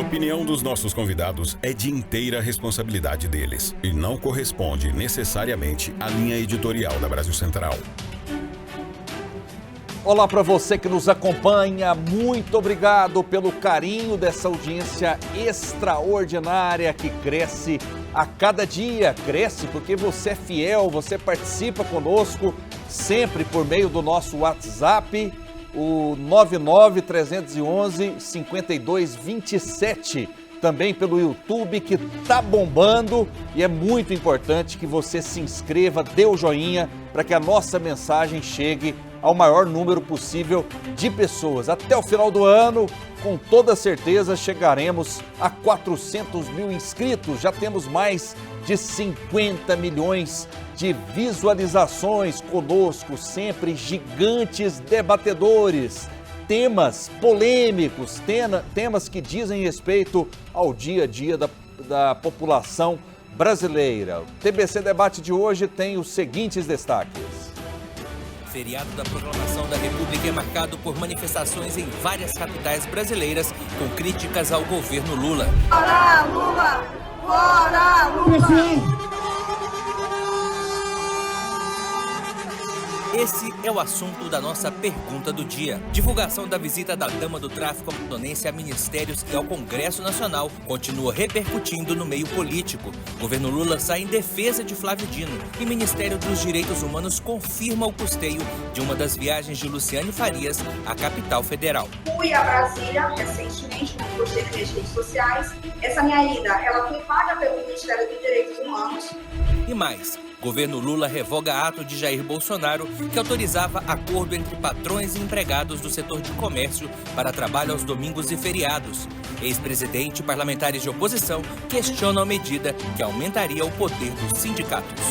opinião dos nossos convidados é de inteira responsabilidade deles e não corresponde necessariamente à linha editorial da Brasil Central. Olá para você que nos acompanha, muito obrigado pelo carinho dessa audiência extraordinária que cresce a cada dia. Cresce porque você é fiel, você participa conosco sempre por meio do nosso WhatsApp, o 99311-5227. Também pelo YouTube, que tá bombando, e é muito importante que você se inscreva, dê o joinha para que a nossa mensagem chegue ao maior número possível de pessoas. Até o final do ano, com toda certeza, chegaremos a 400 mil inscritos. Já temos mais de 50 milhões de visualizações conosco, sempre gigantes debatedores. Temas polêmicos, temas que dizem respeito ao dia a dia da população brasileira. O TBC Debate de hoje tem os seguintes destaques. O feriado da Proclamação da República é marcado por manifestações em várias capitais brasileiras com críticas ao governo Lula. Fora Lula! Fora Lula! Esse é o assunto da nossa pergunta do dia. Divulgação da visita da dama do tráfico amazonense a ministérios e ao Congresso Nacional continua repercutindo no meio político. O governo Lula sai em defesa de Flávio Dino e o Ministério dos Direitos Humanos confirma o custeio de uma das viagens de Luciane Farias à capital federal. Fui a Brasília recentemente, como postei nas redes sociais. Essa minha ida, ela foi paga pelo Ministério dos Direitos Humanos. E mais, governo Lula revoga ato de Jair Bolsonaro que autorizava acordo entre patrões e empregados do setor de comércio para trabalho aos domingos e feriados. Ex-presidente e parlamentares de oposição questionam a medida que aumentaria o poder dos sindicatos.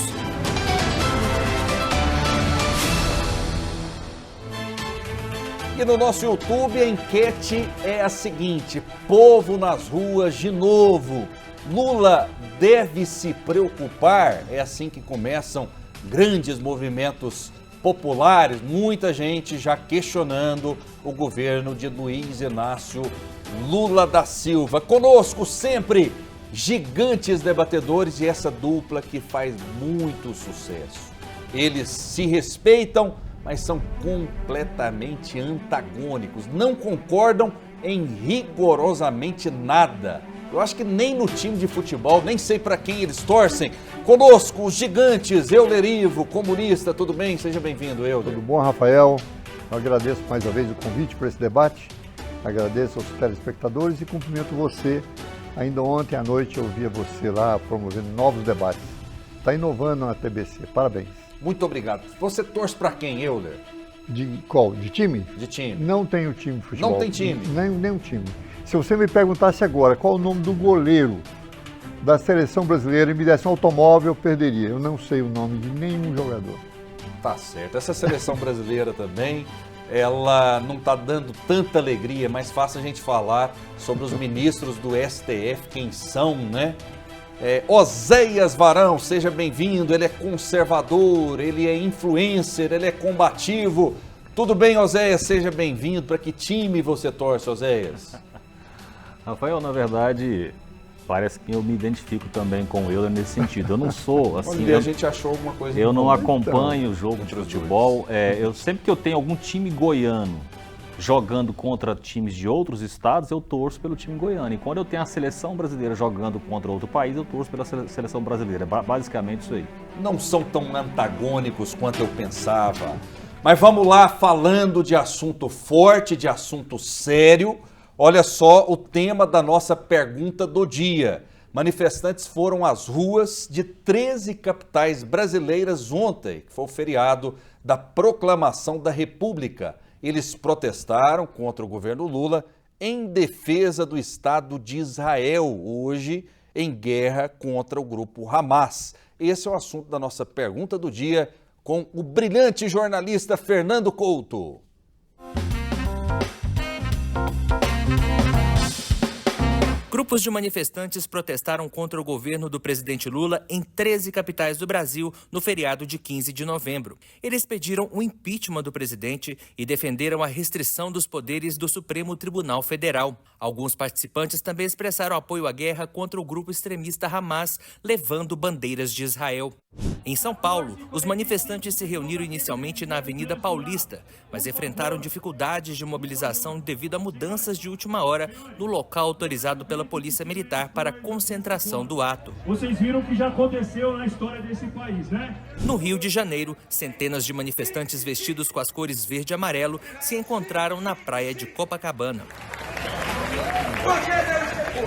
E no nosso YouTube a enquete é a seguinte: povo nas ruas de novo. Lula deve se preocupar? É assim que começam grandes movimentos populares, muita gente já questionando o governo de Luiz Inácio Lula da Silva. Conosco sempre gigantes debatedores e essa dupla que faz muito sucesso. Eles se respeitam, mas são completamente antagônicos, não concordam em rigorosamente nada. Eu acho que nem no time de futebol, nem sei para quem eles torcem. Conosco, os gigantes, Euler Ivo, comunista, tudo bem? Seja bem-vindo, Euler. Tudo bom, Rafael? Eu agradeço mais uma vez o convite para esse debate, agradeço aos telespectadores e cumprimento você. Ainda ontem à noite eu via você lá promovendo novos debates. Está inovando na TBC, parabéns. Muito obrigado. Você torce para quem, Euler? De qual? De time? De time. Não tenho time de futebol. Não tem time? Nenhum time. Se você me perguntasse agora qual o nome do goleiro da seleção brasileira e me desse um automóvel, eu perderia. Eu não sei o nome de nenhum jogador. Tá certo. Essa seleção brasileira também, ela não está dando tanta alegria, mas fácil a gente falar sobre os ministros do STF, quem são, né? Oséias Varão, seja bem-vindo. Ele é conservador, ele é influencer, ele é combativo. Tudo bem, Oséias? Seja bem-vindo. Para que time você torce, Oséias? Rafael, na verdade, parece que eu me identifico também com o Euler nesse sentido. Eu não sou assim. A gente achou alguma coisa. Eu não acompanho o jogo de futebol. Eu sempre que eu tenho algum time goiano jogando contra times de outros estados, eu torço pelo time goiano. E quando eu tenho a seleção brasileira jogando contra outro país, eu torço pela seleção brasileira. Basicamente isso aí. Não são tão antagônicos quanto eu pensava. Mas vamos lá, falando de assunto forte, de assunto sério. Olha só o tema da nossa pergunta do dia. Manifestantes foram às ruas de 13 capitais brasileiras ontem, que foi o feriado da Proclamação da República. Eles protestaram contra o governo Lula em defesa do Estado de Israel, hoje em guerra contra o grupo Hamas. Esse é o assunto da nossa pergunta do dia com o brilhante jornalista Fernando Couto. Grupos de manifestantes protestaram contra o governo do presidente Lula em 13 capitais do Brasil no feriado de 15 de novembro. Eles pediram o impeachment do presidente e defenderam a restrição dos poderes do Supremo Tribunal Federal. Alguns participantes também expressaram apoio à guerra contra o grupo extremista Hamas, levando bandeiras de Israel. Em São Paulo, os manifestantes se reuniram inicialmente na Avenida Paulista, mas enfrentaram dificuldades de mobilização devido a mudanças de última hora no local autorizado pela Polícia Militar para a concentração do ato. Vocês viram o que já aconteceu na história desse país, né? No Rio de Janeiro, centenas de manifestantes vestidos com as cores verde e amarelo se encontraram na praia de Copacabana.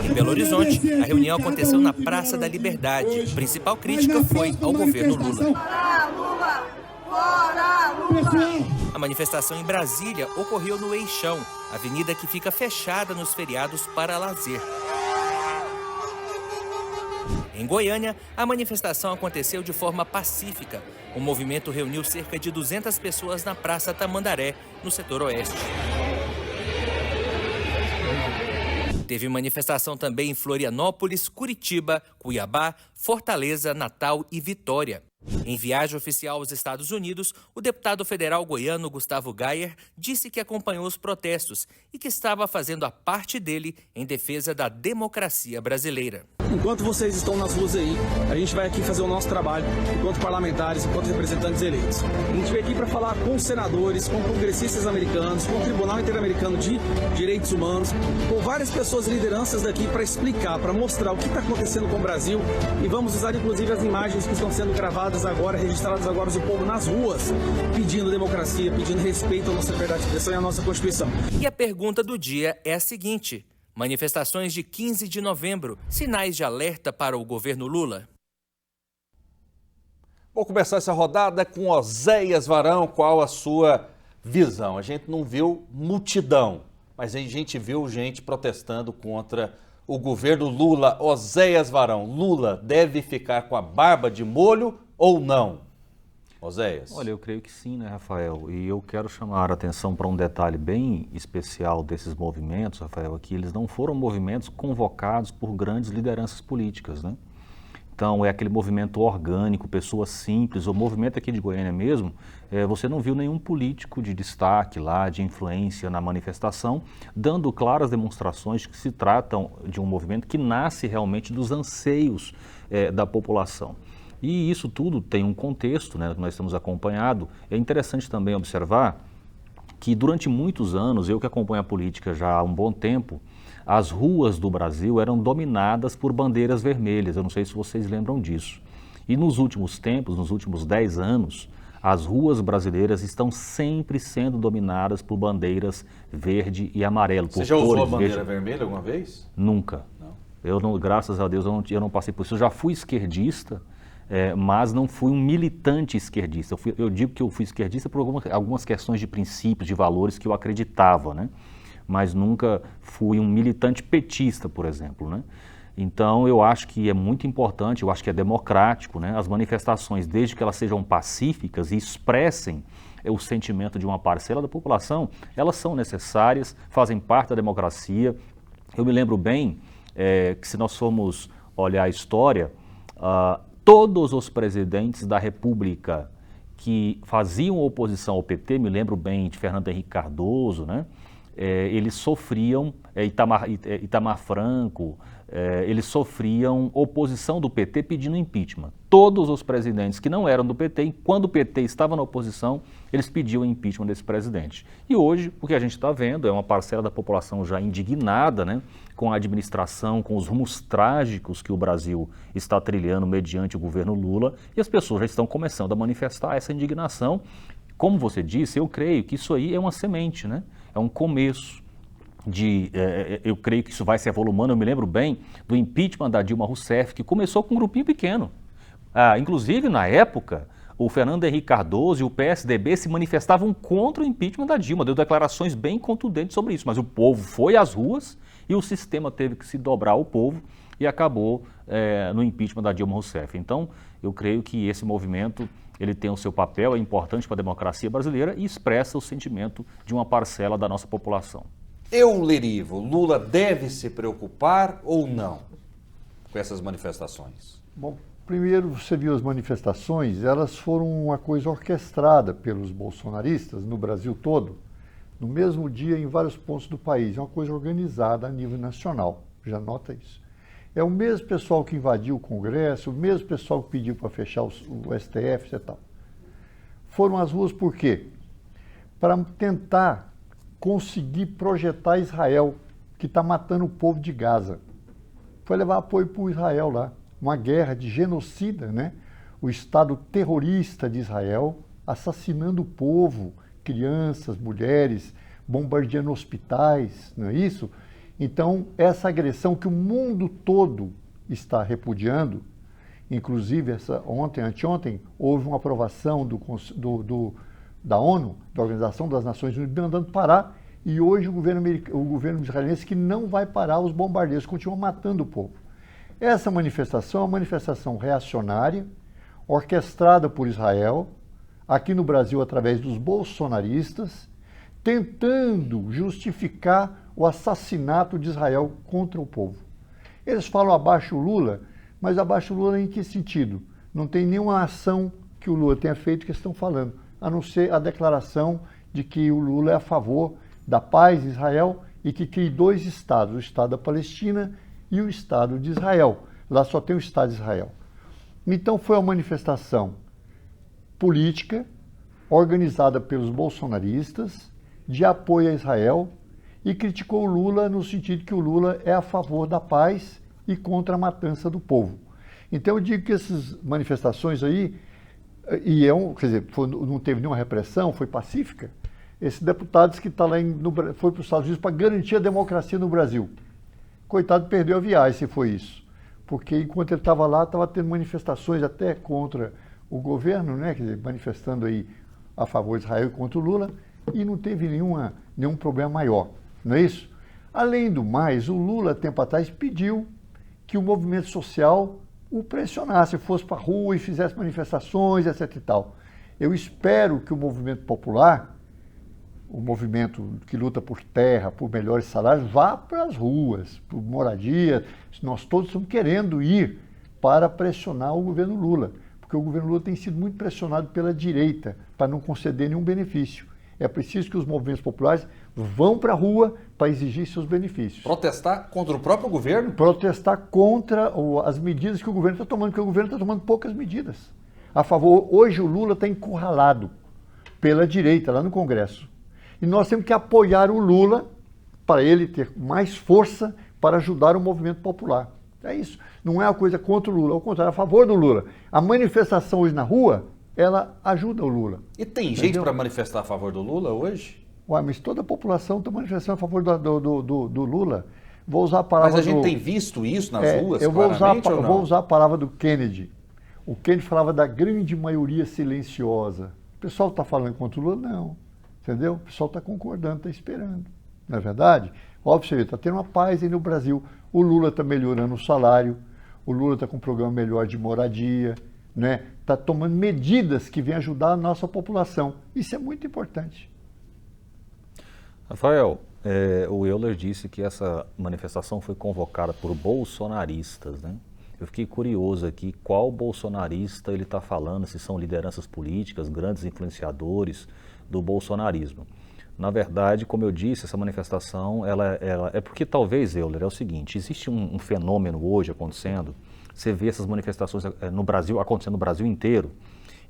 Em Belo Horizonte, a reunião aconteceu na Praça da Liberdade. A principal crítica foi ao governo Lula. Fora Lula! Fora Lula! A manifestação em Brasília ocorreu no Eixão, avenida que fica fechada nos feriados para lazer. Em Goiânia, a manifestação aconteceu de forma pacífica. O movimento reuniu cerca de 200 pessoas na Praça Tamandaré, no setor oeste. Teve manifestação também em Florianópolis, Curitiba, Cuiabá, Fortaleza, Natal e Vitória. Em viagem oficial aos Estados Unidos, o deputado federal goiano Gustavo Gayer disse que acompanhou os protestos e que estava fazendo a parte dele em defesa da democracia brasileira. Enquanto vocês estão nas ruas aí, a gente vai aqui fazer o nosso trabalho enquanto parlamentares, enquanto representantes eleitos. A gente veio aqui para falar com os senadores, com congressistas americanos, com o Tribunal Interamericano de Direitos Humanos, com várias pessoas lideranças daqui para explicar, para mostrar o que está acontecendo com o Brasil, e vamos usar inclusive as imagens que estão sendo gravadas agora, registradas agora do povo nas ruas, pedindo democracia, pedindo respeito à nossa liberdade de expressão e à nossa Constituição. E a pergunta do dia é a seguinte: manifestações de 15 de novembro, sinais de alerta para o governo Lula? Vou começar essa rodada com Oséias Varão. Qual a sua visão? A gente não viu multidão, mas a gente viu gente protestando contra o governo Lula. Oséias Varão, Lula deve ficar com a barba de molho ou não? Oséias. Olha, eu creio que sim, né, Rafael? E eu quero chamar a atenção para um detalhe bem especial desses movimentos, Rafael, que eles não foram movimentos convocados por grandes lideranças políticas, né? Então, é aquele movimento orgânico, pessoas simples. O movimento aqui de Goiânia mesmo, você não viu nenhum político de destaque lá, de influência na manifestação, dando claras demonstrações de que se tratam de um movimento que nasce realmente dos anseios da população. E isso tudo tem um contexto, né, que nós temos acompanhado. É interessante também observar que durante muitos anos, eu que acompanho a política já há um bom tempo, as ruas do Brasil eram dominadas por bandeiras vermelhas. Eu não sei se vocês lembram disso. E nos últimos tempos, nos últimos 10 anos, as ruas brasileiras estão sempre sendo dominadas por bandeiras verde e amarelo. Você já usou a bandeira vermelha alguma vez? Nunca. Não. Eu não, graças a Deus eu não passei por isso. Eu já fui esquerdista, mas não fui um militante esquerdista. Eu digo que eu fui esquerdista por algumas questões de princípios, de valores que eu acreditava, né? Mas nunca fui um militante petista, por exemplo, né? Então, eu acho que é muito importante, eu acho que é democrático, né? As manifestações, desde que elas sejam pacíficas e expressem o sentimento de uma parcela da população, elas são necessárias, fazem parte da democracia. Eu me lembro bem que se nós formos olhar a história, todos os presidentes da República que faziam oposição ao PT, me lembro bem de Fernando Henrique Cardoso, né? Eles sofriam, Itamar Franco, eles sofriam oposição do PT pedindo impeachment. Todos os presidentes que não eram do PT, quando o PT estava na oposição, eles pediam impeachment desse presidente. E hoje, o que a gente está vendo é uma parcela da população já indignada, né, com a administração, com os rumos trágicos que o Brasil está trilhando mediante o governo Lula, e as pessoas já estão começando a manifestar essa indignação. Como você disse, eu creio que isso aí é uma semente, né? É um começo eu creio que isso vai se avolumando. Eu me lembro bem do impeachment da Dilma Rousseff, que começou com um grupinho pequeno. Inclusive, na época, o Fernando Henrique Cardoso e o PSDB se manifestavam contra o impeachment da Dilma, deu declarações bem contundentes sobre isso, mas o povo foi às ruas e o sistema teve que se dobrar ao povo e acabou no impeachment da Dilma Rousseff. Então, eu creio que esse movimento ele tem o seu papel, é importante para a democracia brasileira e expressa o sentimento de uma parcela da nossa população. Eulerivo, Lula deve se preocupar ou não com essas manifestações? Bom, primeiro você viu as manifestações, elas foram uma coisa orquestrada pelos bolsonaristas no Brasil todo, no mesmo dia em vários pontos do país. É uma coisa organizada a nível nacional, já nota isso. É o mesmo pessoal que invadiu o Congresso, o mesmo pessoal que pediu para fechar o STF e tal. Foram às ruas por quê? Para tentar conseguir projetar Israel, que está matando o povo de Gaza. Foi levar apoio para o Israel lá. Uma guerra de genocida, né? O Estado terrorista de Israel assassinando o povo, crianças, mulheres, bombardeando hospitais, não é isso? Então, essa agressão que o mundo todo está repudiando, inclusive anteontem, houve uma aprovação da ONU, da Organização das Nações Unidas, mandando parar, e hoje o governo israelense que não vai parar os bombardeios, continua matando o povo. Essa manifestação é uma manifestação reacionária, orquestrada por Israel, aqui no Brasil através dos bolsonaristas, tentando justificar o assassinato de Israel contra o povo. Eles falam abaixo o Lula, mas abaixo o Lula em que sentido? Não tem nenhuma ação que o Lula tenha feito que estão falando, a não ser a declaração de que o Lula é a favor da paz de Israel e que crie dois estados, o Estado da Palestina e o Estado de Israel. Lá só tem o Estado de Israel. Então foi uma manifestação política organizada pelos bolsonaristas de apoio a Israel e criticou o Lula no sentido que o Lula é a favor da paz e contra a matança do povo. Então eu digo que essas manifestações aí, quer dizer, não teve nenhuma repressão, foi pacífica. Esses deputados que foi para os Estados Unidos para garantir a democracia no Brasil. Coitado, perdeu a viagem se foi isso. Porque enquanto ele estava lá, estava tendo manifestações até contra o governo, né? Quer dizer, manifestando aí a favor de Israel e contra o Lula, e não teve nenhum problema maior, não é isso? Além do mais, o Lula, tempo atrás, pediu que o movimento social o pressionasse, fosse para a rua e fizesse manifestações, etc e tal. Eu espero que o movimento popular, o movimento que luta por terra, por melhores salários, vá para as ruas, por moradia. Nós todos estamos querendo ir para pressionar o governo Lula, porque o governo Lula tem sido muito pressionado pela direita para não conceder nenhum benefício. É preciso que os movimentos populares vão para a rua para exigir seus benefícios. Protestar contra o próprio governo? Protestar contra as medidas que o governo está tomando, porque o governo está tomando poucas medidas. A favor, hoje o Lula está encurralado pela direita lá no Congresso. E nós temos que apoiar o Lula para ele ter mais força para ajudar o movimento popular. É isso. Não é uma coisa contra o Lula, ao contrário, é a favor do Lula. A manifestação hoje na rua, ela ajuda o Lula. E tem gente para manifestar a favor do Lula hoje? Ué, mas toda a população está manifestando a favor do Lula. Vou usar a palavra Mas a gente tem visto isso nas ruas, eu vou usar a palavra do Kennedy. O Kennedy falava da grande maioria silenciosa. O pessoal está falando contra o Lula? Não. Entendeu? O pessoal está concordando, está esperando. Não é verdade? Óbvio, você vê, está tendo uma paz aí no Brasil. O Lula está melhorando o salário, o Lula está com um programa melhor de moradia, né? Está tomando medidas que vêm ajudar a nossa população. Isso é muito importante. Rafael, o Euler disse que essa manifestação foi convocada por bolsonaristas, né? Eu fiquei curioso aqui qual bolsonarista ele está falando, se são lideranças políticas, grandes influenciadores do bolsonarismo. Na verdade, como eu disse, essa manifestação, ela é porque talvez, Euler, é o seguinte, existe um fenômeno hoje acontecendo, você vê essas manifestações no Brasil, acontecendo no Brasil inteiro,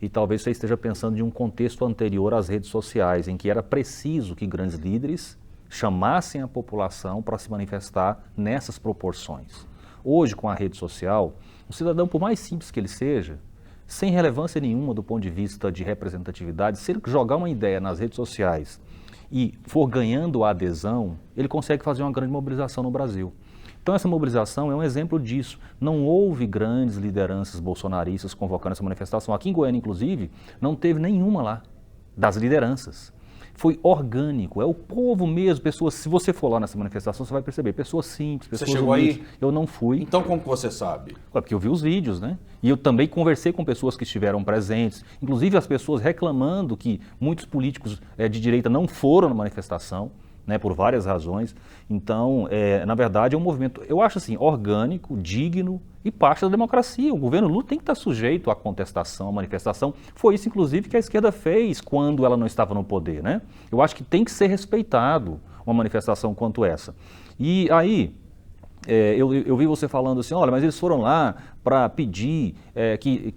e talvez você esteja pensando de um contexto anterior às redes sociais, em que era preciso que grandes líderes chamassem a população para se manifestar nessas proporções. Hoje, com a rede social, o cidadão, por mais simples que ele seja, sem relevância nenhuma do ponto de vista de representatividade, se ele jogar uma ideia nas redes sociais e for ganhando a adesão, ele consegue fazer uma grande mobilização no Brasil. Então essa mobilização é um exemplo disso. Não houve grandes lideranças bolsonaristas convocando essa manifestação. Aqui em Goiânia, inclusive, não teve nenhuma lá das lideranças. Foi orgânico, é o povo mesmo, pessoas, se você for lá nessa manifestação, você vai perceber, pessoas simples, pessoas humildes. Você chegou aí? Eu não fui. Então como que você sabe? Porque eu vi os vídeos, né? E eu também conversei com pessoas que estiveram presentes, inclusive as pessoas reclamando que muitos políticos de direita não foram na manifestação, né, por várias razões. Então, na verdade, é um movimento, eu acho assim, orgânico, digno e parte da democracia. O governo Lula tem que estar sujeito à contestação, à manifestação. Foi isso, inclusive, que a esquerda fez quando ela não estava no poder, né? Eu acho que tem que ser respeitado uma manifestação quanto essa. E aí, eu vi você falando assim, olha, mas eles foram lá para pedir que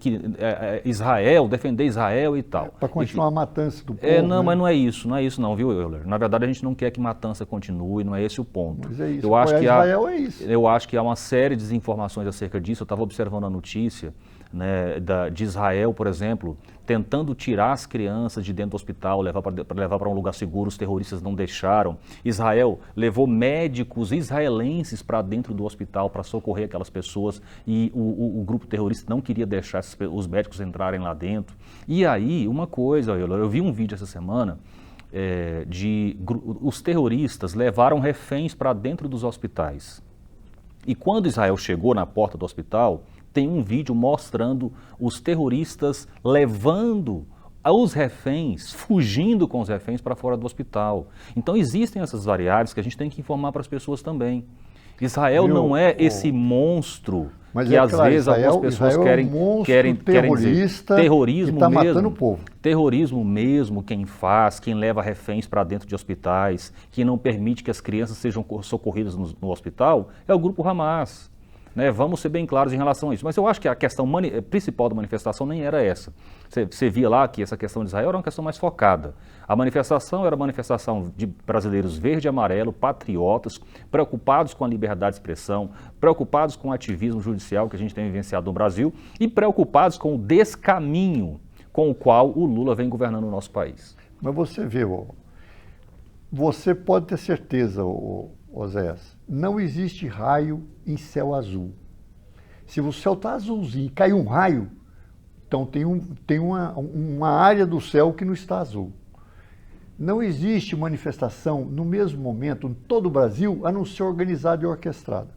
Israel, defender Israel e tal. Para continuar a matança do povo. Não, né? mas não é isso não, viu, Euler? Na verdade, a gente não quer que matança continue, não é esse o ponto. Mas é isso, eu acho que Israel é isso. Eu acho que há uma série de desinformações acerca disso. Eu estava observando a notícia, né, de Israel, por exemplo, tentando tirar as crianças de dentro do hospital, para levar para um lugar seguro, os terroristas não deixaram. Israel levou médicos israelenses para dentro do hospital para socorrer aquelas pessoas e o grupo terrorista não queria deixar os médicos entrarem lá dentro. E aí, uma coisa, eu vi um vídeo essa semana os terroristas levaram reféns para dentro dos hospitais. E quando Israel chegou na porta do hospital, tem um vídeo mostrando os terroristas levando os reféns, fugindo com os reféns para fora do hospital. Então existem essas variáveis que a gente tem que informar para as pessoas também. Israel não é esse monstro que às vezes algumas pessoas querem dizer. Terrorismo que tá mesmo. Matando o povo. Terrorismo mesmo, quem leva reféns para dentro de hospitais, que não permite que as crianças sejam socorridas no hospital, é o grupo Hamas. Né, vamos ser bem claros em relação a isso. Mas eu acho que a questão principal da manifestação nem era essa. Você via lá que essa questão de Israel era uma questão mais focada. A manifestação era a manifestação de brasileiros verde e amarelo, patriotas, preocupados com a liberdade de expressão, preocupados com o ativismo judicial que a gente tem vivenciado no Brasil e preocupados com o descaminho com o qual o Lula vem governando o nosso país. Mas você vê, você pode ter certeza, Oséias, não existe raio em céu azul. Se o céu está azulzinho e cai um raio, então tem uma área do céu que não está azul. Não existe manifestação no mesmo momento em todo o Brasil, a não ser organizada e orquestrada.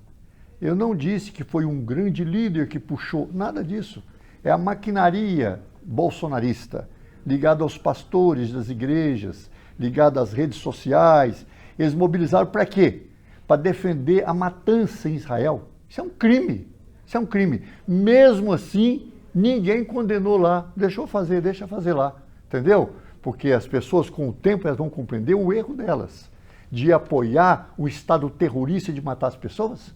Eu não disse que foi um grande líder que puxou, nada disso. É a maquinaria bolsonarista, ligada aos pastores das igrejas, ligada às redes sociais. Eles mobilizaram para quê? Para defender a matança em Israel. Isso é um crime. Isso é um crime. Mesmo assim, ninguém condenou lá. Deixa fazer lá. Entendeu? Porque as pessoas, com o tempo, elas vão compreender o erro delas de apoiar o Estado terrorista de matar as pessoas.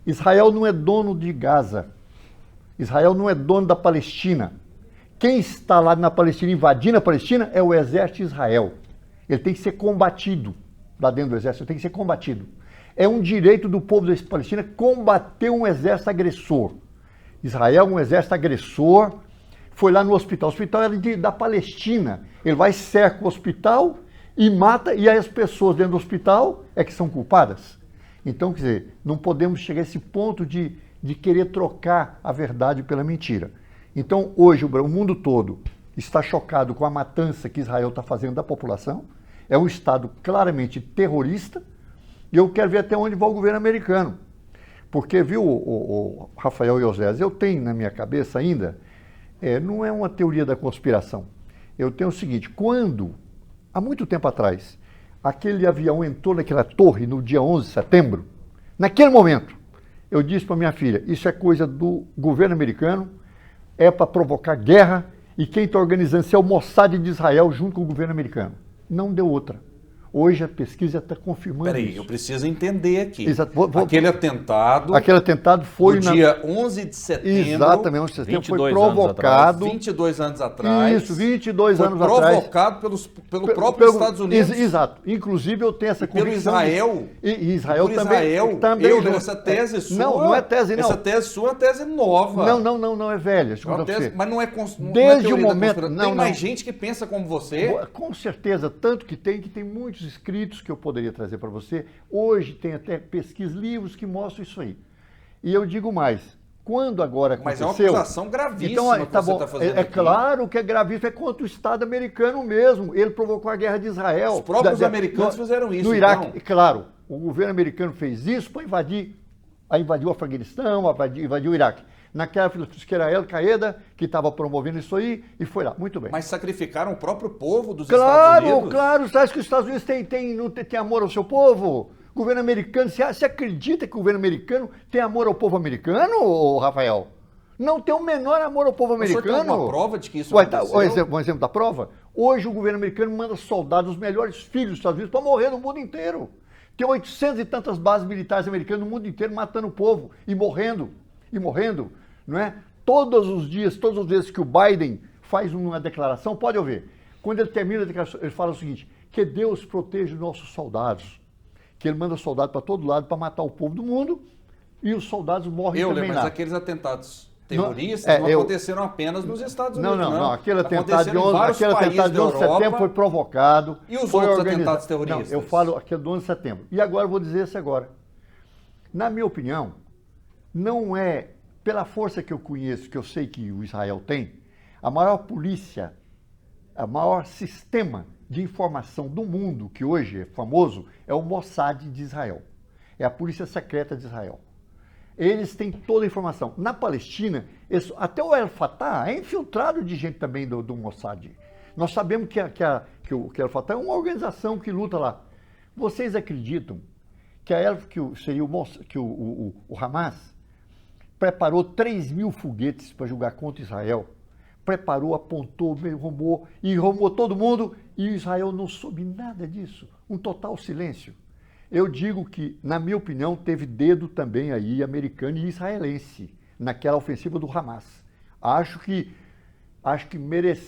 Israel não é dono de Gaza. Israel não é dono da Palestina. Quem está lá na Palestina, invadindo a Palestina, é o exército de Israel. Ele tem que ser combatido. Lá dentro do exército, tem que ser combatido. É um direito do povo da Palestina combater um exército agressor. Israel, um exército agressor, foi lá no hospital. O hospital era da Palestina. Ele vai, cerca o hospital e mata, e aí as pessoas dentro do hospital é que são culpadas. Então, quer dizer, não podemos chegar a esse ponto de querer trocar a verdade pela mentira. Então, hoje, o mundo todo está chocado com a matança que Israel está fazendo da população. É um Estado claramente terrorista, e eu quero ver até onde vai o governo americano. Porque, viu, o Rafael e Oséias, eu tenho na minha cabeça ainda, não é uma teoria da conspiração. Eu tenho o seguinte, quando, há muito tempo atrás, aquele avião entrou naquela torre no dia 11 de setembro, naquele momento, eu disse para minha filha, isso é coisa do governo americano, é para provocar guerra, e quem está organizando isso é o Mossad de Israel junto com o governo americano. Não deu outra. Hoje a pesquisa está confirmando isso. Peraí, eu preciso entender aqui. Exato. Aquele atentado foi no dia 11 de setembro. Exatamente, 11 de setembro foi provocado. 22 anos atrás. Isso, 22 anos atrás. Provocado pelo próprio Estados Unidos. Exato. Inclusive eu tenho essa convicção. Pelo Israel. E Israel por também. Israel. Também Essa tese sua. Não é tese, não. Essa tese sua é tese nova. Não é velha. Mas não é desde o momento. Tem mais gente que pensa como você? Com certeza, tanto que tem muitos escritos que eu poderia trazer para você. Hoje tem até pesquisas, livros que mostram isso aí. E eu digo mais, quando agora aconteceu... Mas é uma acusação gravíssima então, tá bom, você está fazendo aqui. Claro que é gravíssimo, é contra o Estado americano mesmo. Ele provocou a guerra de Israel. Os próprios americanos fizeram isso, no Iraque, então. Claro, o governo americano fez isso para invadiu o Afeganistão, invadiu o Iraque. naquela filosofia que era Al-Qaeda, que estava promovendo isso aí, e foi lá. Muito bem. Mas sacrificaram o próprio povo dos Estados Unidos? Claro, você acha que os Estados Unidos tem amor ao seu povo? O governo americano, você acredita que o governo americano tem amor ao povo americano, Rafael? Não tem o menor amor ao povo americano. O senhor tem alguma prova de que isso aconteceu? Um exemplo da prova? Hoje o governo americano manda soldados, os melhores filhos dos Estados Unidos, para morrer no mundo inteiro. Tem 800 e tantas bases militares americanas no mundo inteiro matando o povo e morrendo, não é? Todos os dias, todas as vezes que o Biden faz uma declaração, pode ouvir, quando ele termina a declaração, ele fala o seguinte, que Deus proteja os nossos soldados, que ele manda soldados para todo lado para matar o povo do mundo e os soldados morrem também lá. Mas aqueles atentados terroristas não aconteceram apenas nos Estados Unidos, não. Aquele atentado de 11 de setembro foi provocado. E os outros atentados terroristas? Não, eu falo aquele do 11 de setembro. E agora eu vou dizer isso agora. Na minha opinião, não é, pela força que eu conheço, que eu sei que o Israel tem, a maior polícia, o maior sistema de informação do mundo, que hoje é famoso, é o Mossad de Israel. É a polícia secreta de Israel. Eles têm toda a informação. Na Palestina, até o El Fatah é infiltrado de gente também do Mossad. Nós sabemos que o El Fatah é uma organização que luta lá. Vocês acreditam que o Hamas preparou 3.000 foguetes para jogar contra Israel? Preparou, apontou, arrumou todo mundo e Israel não soube nada disso. Um total silêncio. Eu digo que, na minha opinião, teve dedo também aí americano e israelense naquela ofensiva do Hamas. Acho que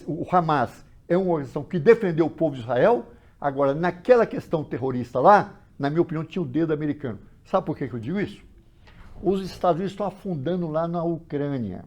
o Hamas é uma organização que defendeu o povo de Israel, agora, naquela questão terrorista lá, na minha opinião, tinha o dedo americano. Sabe por que eu digo isso? Os Estados Unidos estão afundando lá na Ucrânia.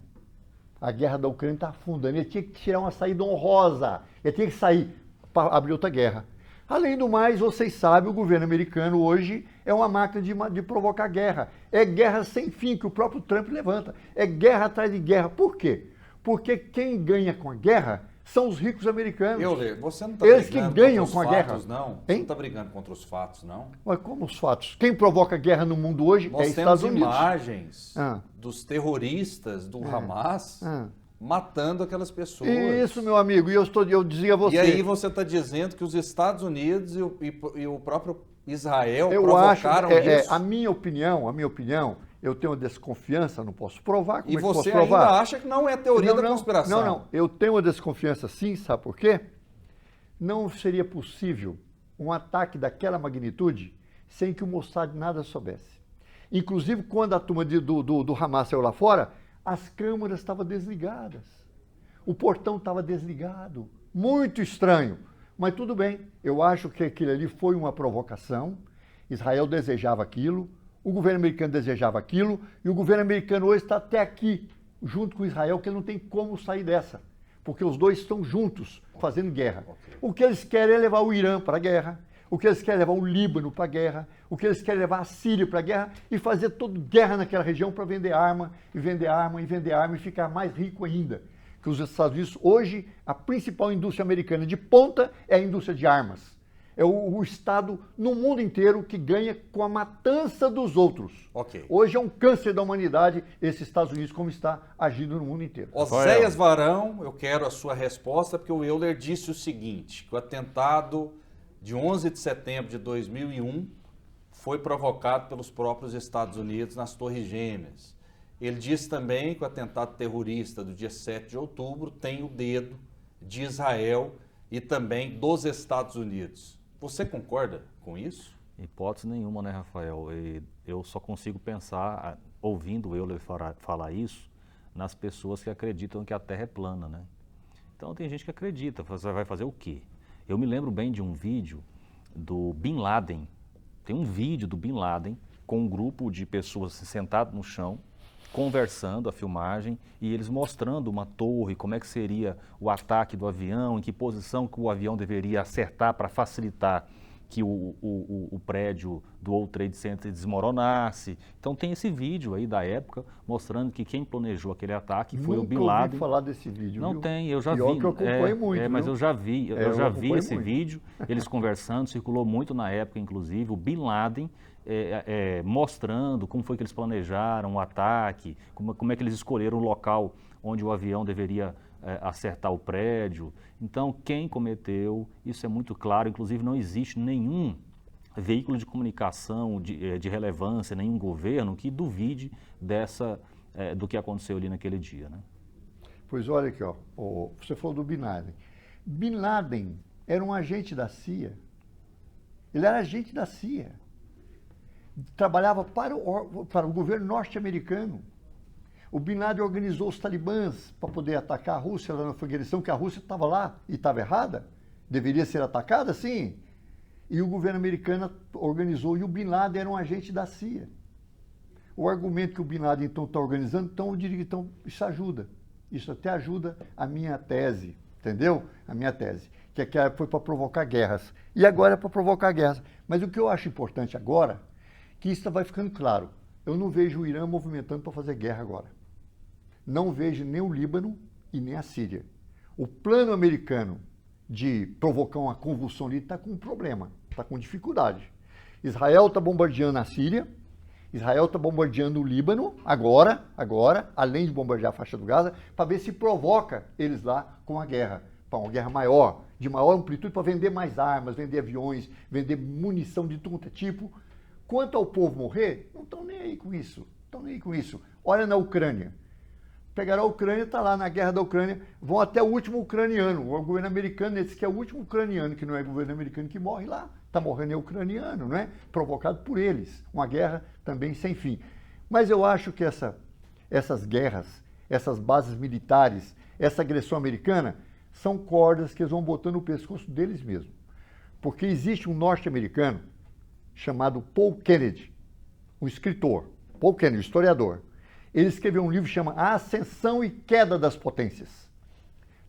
A guerra da Ucrânia está afundando. Ele tinha que tirar uma saída honrosa. Ele tinha que sair para abrir outra guerra. Além do mais, vocês sabem, o governo americano hoje é uma máquina de provocar guerra. É guerra sem fim que o próprio Trump levanta. É guerra atrás de guerra. Por quê? Porque quem ganha com a guerra são os ricos americanos. Você não está Eles que ganham com a guerra. Não. Você não está brigando contra os fatos, não? Mas como os fatos? Quem provoca guerra no mundo hoje é Estados Unidos. Nós temos imagens dos terroristas do Hamas matando aquelas pessoas. Isso, meu amigo, e eu dizia a você... E aí você está dizendo que os Estados Unidos e o próprio Israel provocaram isso? A minha opinião, eu tenho uma desconfiança, não posso provar. Como você ainda acha que não é teoria da conspiração? Não, eu tenho uma desconfiança sim, sabe por quê? Não seria possível um ataque daquela magnitude sem que o Mossad nada soubesse. Inclusive, quando a turma do Hamas saiu lá fora, as câmeras estavam desligadas, o portão estava desligado, muito estranho, mas tudo bem, eu acho que aquilo ali foi uma provocação, Israel desejava aquilo, o governo americano desejava aquilo, e o governo americano hoje está até aqui, junto com Israel, que ele não tem como sair dessa, porque os dois estão juntos, fazendo guerra. O que eles querem é levar o Irã para a guerra, o que eles querem é levar o Líbano para a guerra, o que eles querem é levar a Síria para a guerra e fazer toda guerra naquela região para vender arma, e ficar mais rico ainda. Que os Estados Unidos, hoje, a principal indústria americana de ponta é a indústria de armas. É o Estado no mundo inteiro que ganha com a matança dos outros. Hoje é um câncer da humanidade esse Estados Unidos como está agindo no mundo inteiro. Oséias Varão, eu quero a sua resposta, porque o Euler disse o seguinte, que o atentado de 11 de setembro de 2001 foi provocado pelos próprios Estados Unidos nas Torres Gêmeas. Ele disse também que o atentado terrorista do dia 7 de outubro tem o dedo de Israel e também dos Estados Unidos. Você concorda com isso? Hipótese nenhuma, né, Rafael? Eu só consigo pensar, ouvindo o Euler falar isso, nas pessoas que acreditam que a Terra é plana, né? Então tem gente que acredita, você vai fazer o quê? Eu me lembro bem de um vídeo do Bin Laden. Tem um vídeo do Bin Laden com um grupo de pessoas sentadas no chão, conversando, a filmagem, e eles mostrando uma torre, como é que seria o ataque do avião, em que posição que o avião deveria acertar para facilitar que o prédio do World Trade Center desmoronasse. Então tem esse vídeo aí da época mostrando que quem planejou aquele ataque foi o Bin Laden. Nunca ouvi falar desse vídeo, Não viu? tem, eu já Pior vi. que eu acompanho muito, mas viu? eu já vi, eu já vi esse muito. vídeo, eles conversando, circulou muito na época, inclusive, o Bin Laden mostrando como foi que eles planejaram o ataque, como é que eles escolheram o local onde o avião deveria acertar o prédio. Então, quem cometeu, isso é muito claro, inclusive não existe nenhum veículo de comunicação de relevância, nenhum governo que duvide do que aconteceu ali naquele dia, né? Pois olha aqui, ó, você falou do Bin Laden. Bin Laden era um agente da CIA. Ele era agente da CIA. Trabalhava para o governo norte-americano. O Bin Laden organizou os talibãs para poder atacar a Rússia lá no Afeganistão, que a Rússia estava lá e estava errada. Deveria ser atacada, sim. E o governo americano organizou, e o Bin Laden era um agente da CIA. O argumento que o Bin Laden então está organizando, então eu diria que então, isso ajuda. Isso até ajuda a minha tese, entendeu? A minha tese, que foi para provocar guerras. E agora é para provocar guerras. Mas o que eu acho importante agora, que isso vai ficando claro. Eu não vejo o Irã movimentando para fazer guerra agora. Não vejo nem o Líbano e nem a Síria. O plano americano de provocar uma convulsão ali está com um problema, está com dificuldade. Israel está bombardeando a Síria, Israel está bombardeando o Líbano, agora, além de bombardear a faixa do Gaza, para ver se provoca eles lá com a guerra, para uma guerra maior, de maior amplitude, para vender mais armas, vender aviões, vender munição de todo tipo. Quanto ao povo morrer, não estão nem aí com isso, Olha na Ucrânia. Pegaram a Ucrânia, está lá na guerra da Ucrânia, vão até o último ucraniano. O governo americano, esse que é o último ucraniano, que não é o governo americano que morre lá, está morrendo é ucraniano, não é? Provocado por eles. Uma guerra também sem fim. Mas eu acho que essas guerras, essas bases militares, essa agressão americana, são cordas que eles vão botando no pescoço deles mesmos. Porque existe um norte-americano chamado Paul Kennedy, um escritor, Paul Kennedy, historiador. Ele escreveu um livro que chama A Ascensão e Queda das Potências.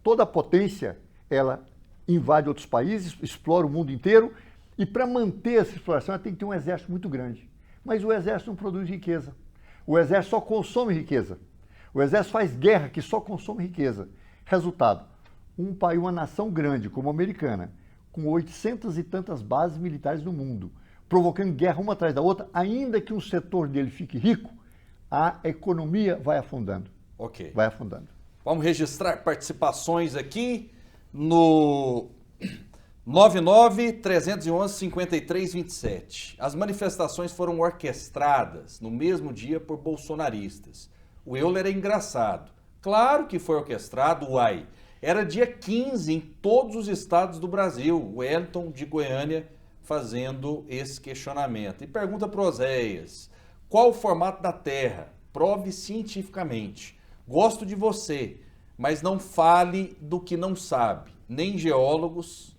Toda potência, ela invade outros países, explora o mundo inteiro, e para manter essa exploração, ela tem que ter um exército muito grande. Mas o exército não produz riqueza. O exército só consome riqueza. O exército faz guerra que só consome riqueza. Resultado, um país, uma nação grande como a americana, com 800 e tantas bases militares no mundo, provocando guerra uma atrás da outra, ainda que um setor dele fique rico, a economia vai afundando. Ok. Vai afundando. Vamos registrar participações aqui no 99-311-5327. As manifestações foram orquestradas no mesmo dia por bolsonaristas. O Euler é engraçado. Claro que foi orquestrado, uai. Era dia 15 em todos os estados do Brasil. O Wellington de Goiânia fazendo esse questionamento. E pergunta para o Oséias. Qual o formato da Terra? Prove cientificamente. Gosto de você, mas não fale do que não sabe. Nem geólogos,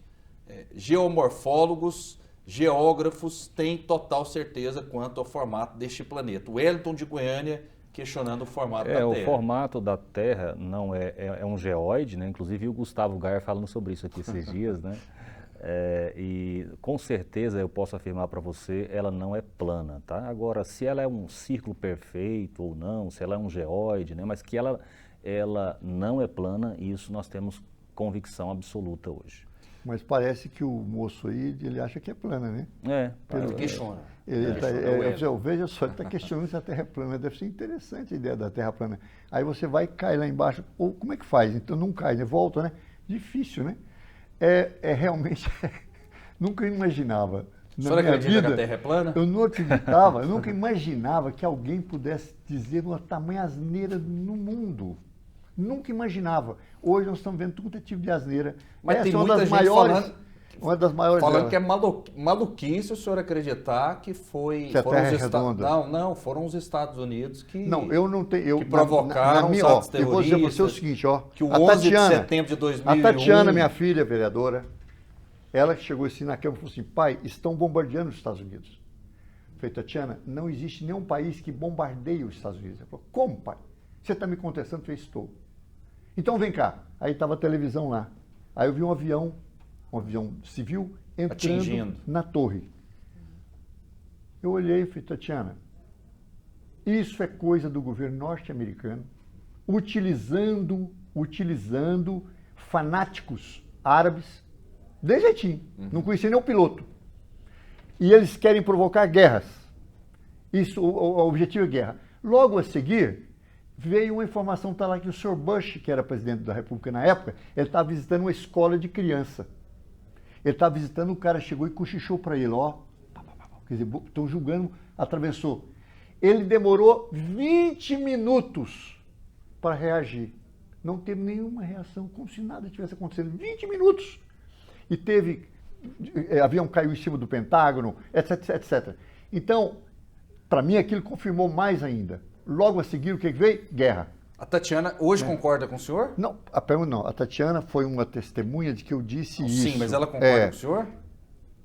geomorfólogos, geógrafos têm total certeza quanto ao formato deste planeta. O Wellington de Goiânia questionando o formato da Terra. O formato da Terra não é um geóide, né? Inclusive o Gustavo Gaia falando sobre isso aqui esses dias, né? E com certeza eu posso afirmar para você, ela não é plana, tá? Agora, se ela é um círculo perfeito ou não, se ela é um geóide, né? Mas que ela não é plana, isso nós temos convicção absoluta hoje. Mas parece que o moço aí, ele acha que é plana, né? Ele questiona. Veja só, ele está questionando se a Terra é plana. Deve ser interessante a ideia da Terra plana. Aí você vai cair lá embaixo, ou como é que faz? Então não cai, né? Volta, né? Difícil, né? Realmente, nunca imaginava. O senhor acredita que a Terra é plana? Eu não acreditava, eu nunca imaginava que alguém pudesse dizer uma tamanha asneira no mundo. Nunca imaginava. Hoje nós estamos vendo todo tipo de asneira. Mas essa tem é uma muita das gente maiores. Uma das maiores. Falando que é maluquice o senhor acreditar que foi. Que a Terra é redonda. Não, foram os Estados Unidos que. Não, eu não tenho. Que provocaram os atos terroristas. Eu vou dizer para você o seguinte, ó. Que o 11 de setembro de 2001. A Tatiana, minha filha, vereadora, ela que chegou assim na Câmara e falou assim: pai, estão bombardeando os Estados Unidos. Eu falei, Tatiana, não existe nenhum país que bombardeie os Estados Unidos. Ela falou, como, pai? Você está me contestando? Eu falei, estou. Então vem cá. Aí estava a televisão lá. Aí eu vi um avião um avião civil, entrando Atingindo. na torre. Eu olhei e falei, Tatiana, isso é coisa do governo norte-americano, utilizando fanáticos árabes, de jeitinho, não conhecia nem o piloto. E eles querem provocar guerras. Isso, o objetivo é guerra. Logo a seguir, veio uma informação, tá lá que o Sr. Bush, que era presidente da República na época, ele estava visitando uma escola de criança. Ele estava visitando, o cara chegou e cochichou para ele, ó, quer dizer, estão julgando, atravessou. Ele demorou 20 minutos para reagir. Não teve nenhuma reação, como se nada tivesse acontecendo. 20 minutos. E teve, avião caiu em cima do Pentágono, etc, etc. Então, para mim, aquilo confirmou mais ainda. Logo a seguir, o que veio? Guerra. A Tatiana hoje concorda com o senhor? Não, a pergunta não. A Tatiana foi uma testemunha de que eu disse isso. Sim, mas ela concorda com o senhor?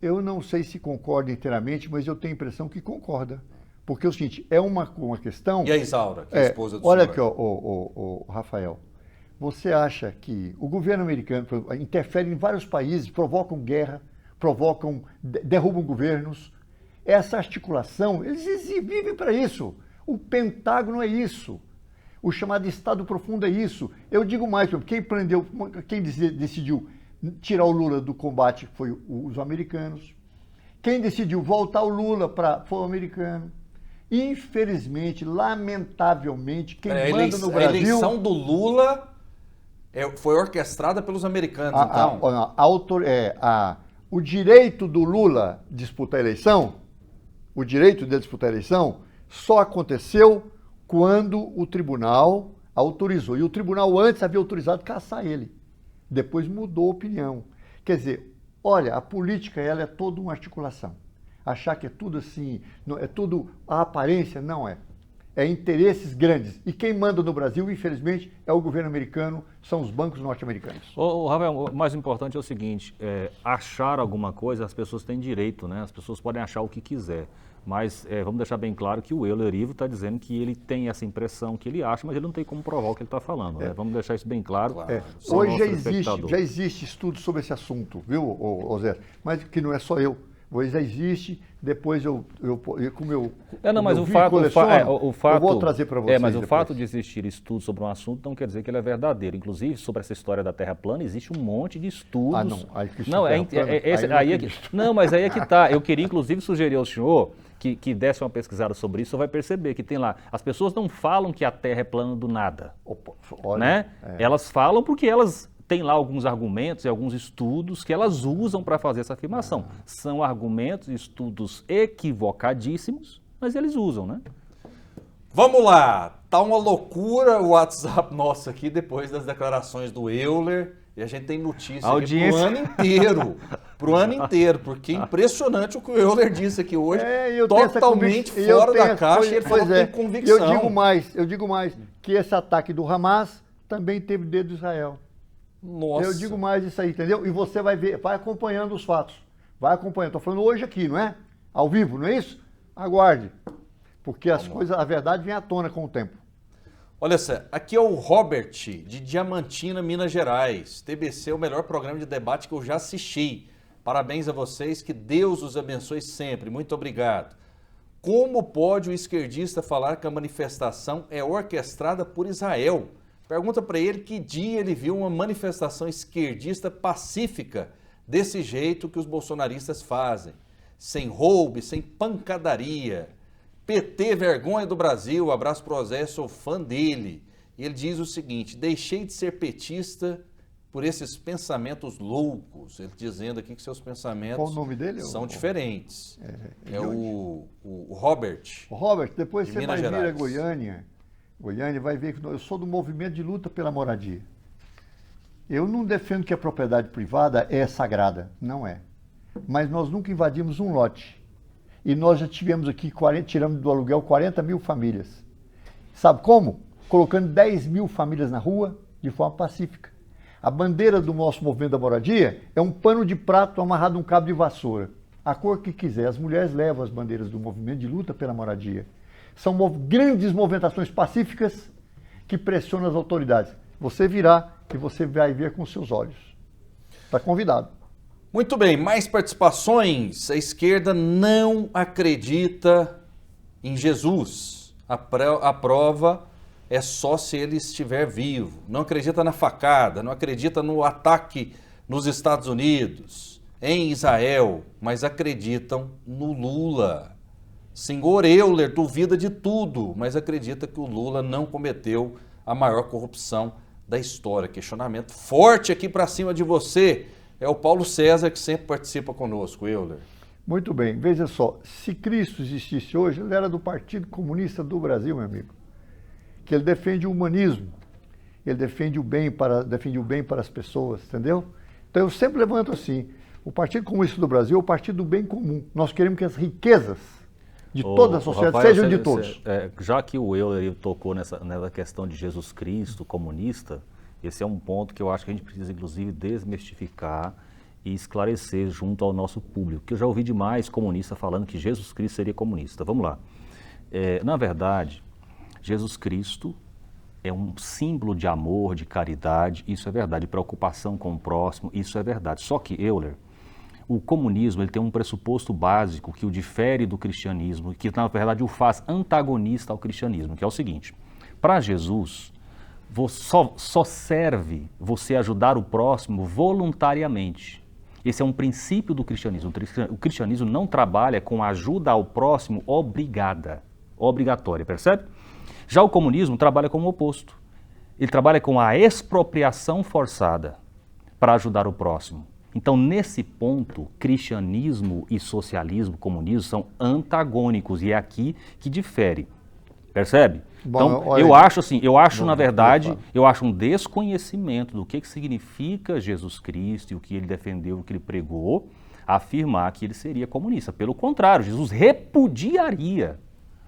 Eu não sei se concorda inteiramente, mas eu tenho a impressão que concorda. Porque é o seguinte, é uma questão... E a Isaura, que é a esposa do olha senhor? Olha aqui, o Rafael. Você acha que o governo americano interfere em vários países, provocam guerra, derrubam governos. Essa articulação, eles vivem para isso. O Pentágono é isso. O chamado Estado Profundo é isso. Eu digo mais, quem decidiu tirar o Lula do combate foi os americanos. Quem decidiu voltar o Lula foi o americano. Infelizmente, lamentavelmente, quem manda no Brasil... A eleição do Lula foi orquestrada pelos americanos, então? O direito do Lula disputar a eleição, só aconteceu quando o tribunal autorizou. E o tribunal antes havia autorizado caçar ele. Depois mudou a opinião. Quer dizer, olha, a política ela é toda uma articulação. Achar que é tudo assim, é tudo a aparência, não é. É interesses grandes. E quem manda no Brasil, infelizmente, é o governo americano, são os bancos norte-americanos. Rafael, o mais importante é o seguinte, achar alguma coisa, as pessoas têm direito, né? As pessoas podem achar o que quiser. Mas vamos deixar bem claro que o Euler Ivo está dizendo que ele tem essa impressão que ele acha, mas ele não tem como provar o que ele está falando. Né? Vamos deixar isso bem claro. Hoje já existe estudo sobre esse assunto, viu, Zé? Mas que não é só eu. Hoje já existe, depois eu vou trazer para vocês. Mas o depois. fato de existir estudo sobre um assunto não quer dizer que ele é verdadeiro. Inclusive, sobre essa história da Terra plana, existe um monte de estudos. Mas aí é que tá. Eu queria, inclusive, sugerir ao senhor que desse uma pesquisada sobre isso, você vai perceber que tem lá. As pessoas não falam que a Terra é plana do nada. Né? Elas falam porque elas têm lá alguns argumentos e alguns estudos que elas usam para fazer essa afirmação. São argumentos e estudos equivocadíssimos, mas eles usam, né? Vamos lá. Tá uma loucura o WhatsApp nosso aqui depois das declarações do Euler. E a gente tem notícia pro ano inteiro. Pro ano inteiro, porque é impressionante o que o Euler disse aqui hoje. Totalmente fora da caixa, ele falou que tem convicção. Eu digo mais, que esse ataque do Hamas também teve dedo de Israel. Nossa. Eu digo mais isso aí, entendeu? E você vai ver, vai acompanhando os fatos. Vai acompanhando. Estou falando hoje aqui, não é? Ao vivo, não é isso? Aguarde. Porque as coisas, a verdade vem à tona com o tempo. Olha só, aqui é o Robert, de Diamantina, Minas Gerais. TBC é o melhor programa de debate que eu já assisti. Parabéns a vocês, que Deus os abençoe sempre. Muito obrigado. Como pode o esquerdista falar que a manifestação é orquestrada por Israel? Pergunta para ele que dia ele viu uma manifestação esquerdista pacífica desse jeito que os bolsonaristas fazem. Sem roubo, sem pancadaria. PT, vergonha do Brasil, abraço pro Zé, sou fã dele. E ele diz o seguinte, deixei de ser petista por esses pensamentos loucos. Ele dizendo aqui que seus pensamentos Qual o nome dele? São diferentes. É o Robert. O Robert, depois você vai vir a Gerais. Goiânia vai ver que eu sou do movimento de luta pela moradia. Eu não defendo que a propriedade privada é sagrada, não é. Mas nós nunca invadimos um lote. E nós já tivemos aqui, tiramos do aluguel 40 mil famílias. Sabe como? Colocando 10 mil famílias na rua de forma pacífica. A bandeira do nosso movimento da moradia é um pano de prato amarrado a um cabo de vassoura. A cor que quiser. As mulheres levam as bandeiras do movimento de luta pela moradia. São grandes movimentações pacíficas que pressionam as autoridades. Você virá e você vai ver com seus olhos. Está convidado. Muito bem, mais participações. A esquerda não acredita em Jesus. A prova é só se ele estiver vivo. Não acredita na facada, não acredita no ataque nos Estados Unidos, em Israel, mas acreditam no Lula. Senhor Euler duvida de tudo, mas acredita que o Lula não cometeu a maior corrupção da história. Questionamento forte aqui para cima de você. É o Paulo César que sempre participa conosco, Euler. Muito bem, veja só, se Cristo existisse hoje, ele era do Partido Comunista do Brasil, meu amigo, que ele defende o humanismo, ele defende o bem para as pessoas, entendeu? Então eu sempre levanto assim, o Partido Comunista do Brasil é o partido do bem comum. Nós queremos que as riquezas de toda a sociedade Rafael, sejam de todos. Já que o Euler tocou nessa questão de Jesus Cristo comunista, esse é um ponto que eu acho que a gente precisa, inclusive, desmistificar e esclarecer junto ao nosso público, porque eu já ouvi demais comunista falando que Jesus Cristo seria comunista. Vamos lá. Na verdade, Jesus Cristo é um símbolo de amor, de caridade, isso é verdade, de preocupação com o próximo, isso é verdade. Só que, Euler, o comunismo ele tem um pressuposto básico que o difere do cristianismo, que na verdade o faz antagonista ao cristianismo, que é o seguinte: para Jesus, só serve você ajudar o próximo voluntariamente. Esse é um princípio do cristianismo. O cristianismo não trabalha com ajuda ao próximo obrigatória, percebe? Já o comunismo trabalha com o oposto. Ele trabalha com a expropriação forçada para ajudar o próximo. Então, nesse ponto, cristianismo e socialismo, comunismo são antagônicos e é aqui que difere. Percebe? Bom, então, eu acho na verdade, eu acho um desconhecimento do que significa Jesus Cristo e o que ele defendeu, o que ele pregou, afirmar que ele seria comunista. Pelo contrário, Jesus repudiaria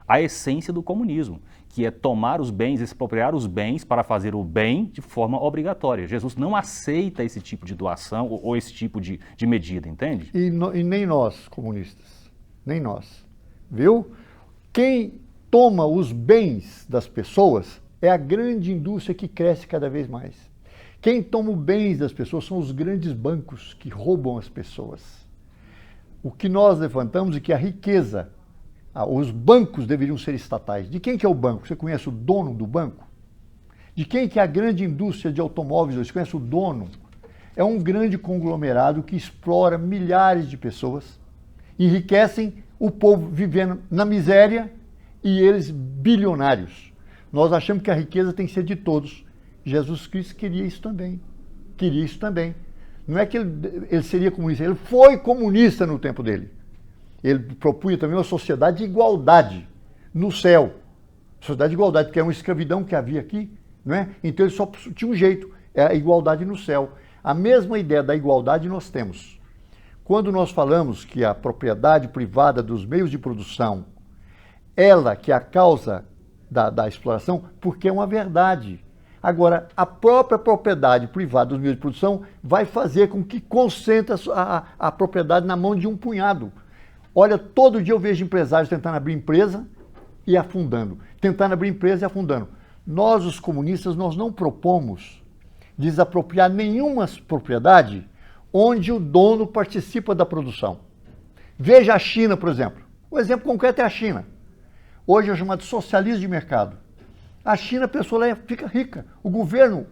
a essência do comunismo, que é tomar os bens, expropriar os bens para fazer o bem de forma obrigatória. Jesus não aceita esse tipo de doação ou esse tipo de medida, entende? E nem nós, comunistas, nem nós, viu? Quem toma os bens das pessoas é a grande indústria que cresce cada vez mais. Quem toma os bens das pessoas são os grandes bancos que roubam as pessoas. O que nós levantamos é que a riqueza, os bancos deveriam ser estatais. De quem que é o banco? Você conhece o dono do banco? De quem que é a grande indústria de automóveis? Você conhece o dono? É um grande conglomerado que explora milhares de pessoas, enriquecem o povo vivendo na miséria e eles bilionários. Nós achamos que a riqueza tem que ser de todos. Jesus Cristo queria isso também. Queria isso também. Não é que ele seria comunista, ele foi comunista no tempo dele. Ele propunha também uma sociedade de igualdade no céu. Sociedade de igualdade, porque é uma escravidão que havia aqui, não é? Então ele só tinha um jeito, é a igualdade no céu. A mesma ideia da igualdade nós temos. Quando nós falamos que a propriedade privada dos meios de produção, ela que é a causa da exploração, porque é uma verdade. Agora, a própria propriedade privada dos meios de produção vai fazer com que concentre a propriedade na mão de um punhado. Olha, todo dia eu vejo empresários tentando abrir empresa e afundando. Tentando abrir empresa e afundando. Nós, os comunistas, nós não propomos desapropriar nenhuma propriedade onde o dono participa da produção. Veja a China, por exemplo. Um exemplo concreto é a China. Hoje é chamado socialismo de mercado. A China, a pessoa lá fica rica. O governo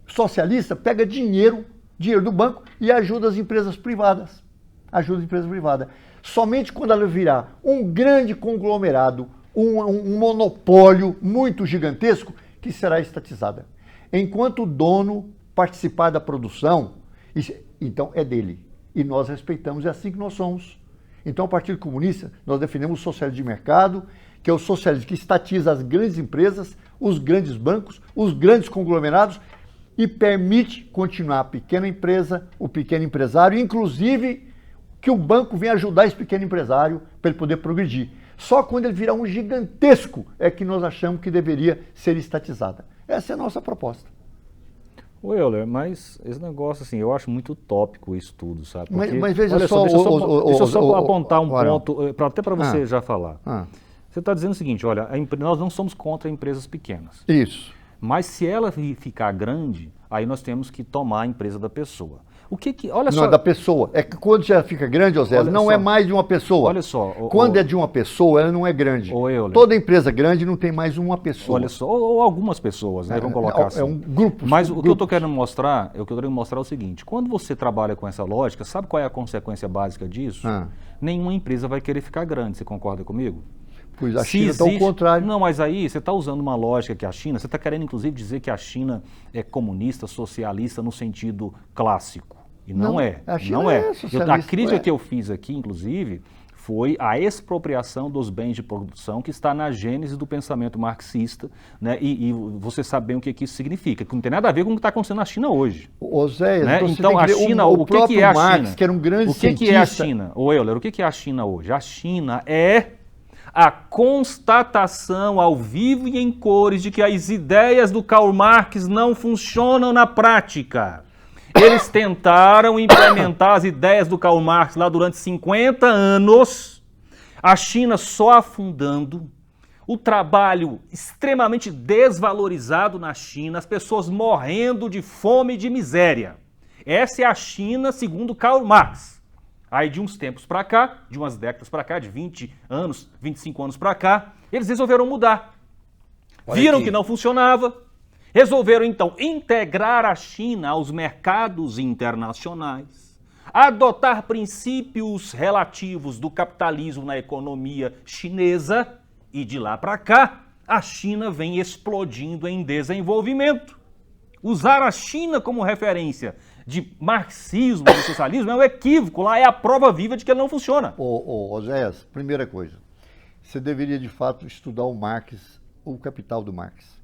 socialista pega dinheiro do banco e ajuda as empresas privadas. Ajuda as empresas privadas. Somente quando ela virar um grande conglomerado, um monopólio muito gigantesco, que será estatizada. Enquanto o dono participar da produção, então é dele. E nós respeitamos, é assim que nós somos. Então, o Partido Comunista, nós defendemos o socialismo de mercado, que é o socialismo que estatiza as grandes empresas, os grandes bancos, os grandes conglomerados e permite continuar a pequena empresa, o pequeno empresário, inclusive que o banco venha ajudar esse pequeno empresário para ele poder progredir. Só quando ele virar um gigantesco é que nós achamos que deveria ser estatizada. Essa é a nossa proposta. Ô Euler, mas esse negócio, assim, eu acho muito utópico isso tudo, sabe? Porque, mas veja olha só... Deixa eu só apontar um ponto, até para você já falar. Você está dizendo o seguinte, olha, nós não somos contra empresas pequenas. Isso. Mas se ela ficar grande, aí nós temos que tomar a empresa da pessoa. Olha Não só, é da pessoa. É que quando já fica grande, Oséias, não é mais de uma pessoa. Olha só. Quando é de uma pessoa, ela não é grande. Toda empresa grande não tem mais uma pessoa. Olha só, ou algumas pessoas, né? Vamos colocar assim. É um grupo. Mas o que eu estou querendo mostrar, é o seguinte, quando você trabalha com essa lógica, sabe qual é a consequência básica disso? Nenhuma empresa vai querer ficar grande, você concorda comigo? Pois a China está ao contrário. Não, mas aí você está usando uma lógica que a China, você está querendo inclusive dizer que a China é comunista, socialista no sentido clássico. E não é. A China não é. A crítica é. que eu fiz aqui, inclusive, foi a expropriação dos bens de produção que está na gênese do pensamento marxista, né? E você sabe bem o que isso significa, que não tem nada a ver com o que está acontecendo na China hoje. Oséias, né? Então a China, o que é a Marx, China? Que era um grande o que é a China? Euler, o que é a China hoje? A China é a constatação ao vivo e em cores de que as ideias do Karl Marx não funcionam na prática. Eles tentaram implementar as ideias do Karl Marx lá durante 50 anos, a China só afundando, o trabalho extremamente desvalorizado na China, as pessoas morrendo de fome e de miséria. Essa é a China segundo Karl Marx. Aí de uns tempos para cá, de umas décadas para cá, de 20 anos, 25 anos para cá, eles resolveram mudar. Viram que não funcionava, resolveram então integrar a China aos mercados internacionais, adotar princípios relativos do capitalismo na economia chinesa e de lá para cá, a China vem explodindo em desenvolvimento. Usar a China como referência de marxismo, de socialismo, é um equívoco, lá é a prova viva de que ele não funciona. Oséias, primeira coisa, você deveria de fato estudar o Marx, o Capital do Marx.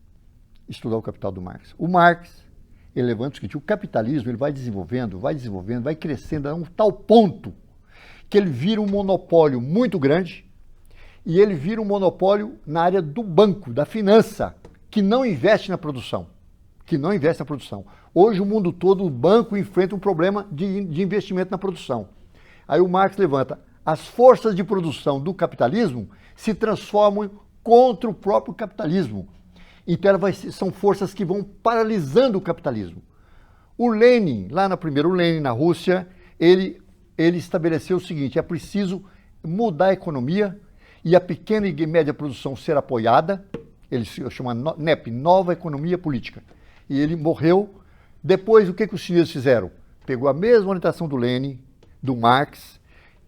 Estudar o Capital do Marx. O Marx, ele levanta o seguinte, o capitalismo ele vai desenvolvendo, vai crescendo a um tal ponto que ele vira um monopólio muito grande e ele vira um monopólio na área do banco, da finança, que não investe na produção. Hoje o mundo todo, o banco enfrenta um problema de investimento na produção. Aí o Marx levanta, as forças de produção do capitalismo se transformam contra o próprio capitalismo. Então são forças que vão paralisando o capitalismo. O Lenin, o Lenin na Rússia, ele estabeleceu o seguinte, é preciso mudar a economia e a pequena e média produção ser apoiada, ele chama NEP, Nova Economia Política. E ele morreu. Depois, o que os chineses fizeram? Pegou a mesma orientação do Lenin, do Marx,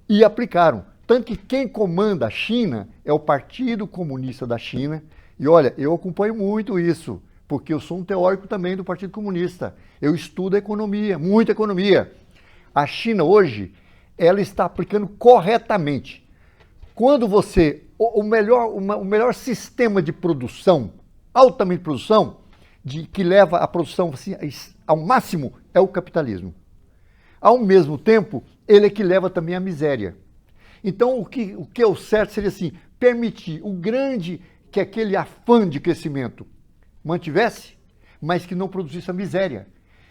e aplicaram. Tanto que quem comanda a China é o Partido Comunista da China. E olha, eu acompanho muito isso, porque eu sou um teórico também do Partido Comunista. Eu estudo a economia, muita economia. A China hoje, ela está aplicando corretamente. Quando você... O melhor sistema de produção, altamente de produção, que leva a produção assim, ao máximo, é o capitalismo. Ao mesmo tempo, ele é que leva também à miséria. Então, o que é o certo seria assim, permitir que aquele afã de crescimento mantivesse, mas que não produzisse a miséria.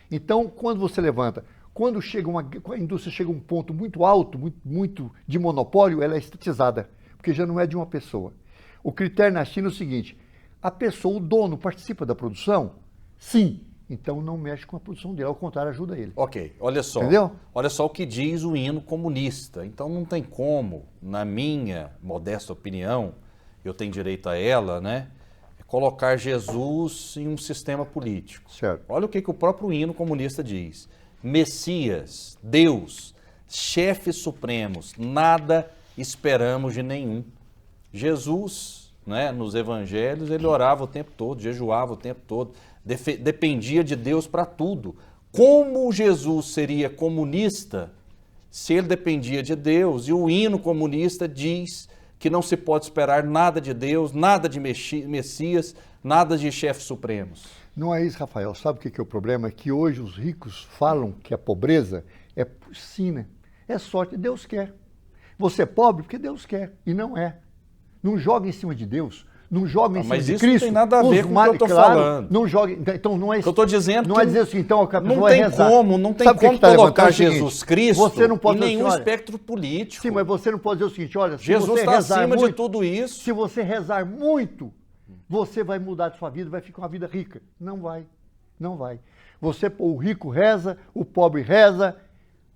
Então, quando você levanta, quando a indústria chega a um ponto muito alto, muito de monopólio, ela é estatizada, porque já não é de uma pessoa. O critério na China é o seguinte, a pessoa, o dono, participa da produção? Sim. Então não mexe com a produção dele, ao contrário, ajuda ele. Ok, olha só. Entendeu? Olha só o que diz o hino comunista. Então não tem como, na minha modesta opinião, eu tenho direito a ela, né? Colocar Jesus em um sistema político. Certo. Olha o que o próprio hino comunista diz. Messias, Deus, chefes supremos, nada esperamos de nenhum. Jesus... né, nos evangelhos, ele orava o tempo todo, jejuava o tempo todo, dependia de Deus para tudo. Como Jesus seria comunista se ele dependia de Deus? E o hino comunista diz que não se pode esperar nada de Deus, nada de Messias, nada de chefes supremos. Não é isso, Rafael. Sabe o que é o problema? É que hoje os ricos falam que a pobreza é sim, né? É sorte, Deus quer. Você é pobre porque Deus quer, e não é. Não joga em cima de Deus, não joga em cima de Cristo. Mas isso não tem nada a ver com o que eu estou falando. Não joga, então não é isso. Eu estou dizendo não é dizer assim, então a pessoa não tem rezar. não tem como colocar Jesus Cristo você não pode em nenhum espectro político. Sim, mas você não pode dizer o seguinte, olha, se Jesus você está rezar acima muito, de tudo isso. Se você rezar muito, você vai mudar de sua vida, vai ficar uma vida rica. Não vai, não vai. O rico reza, o pobre reza,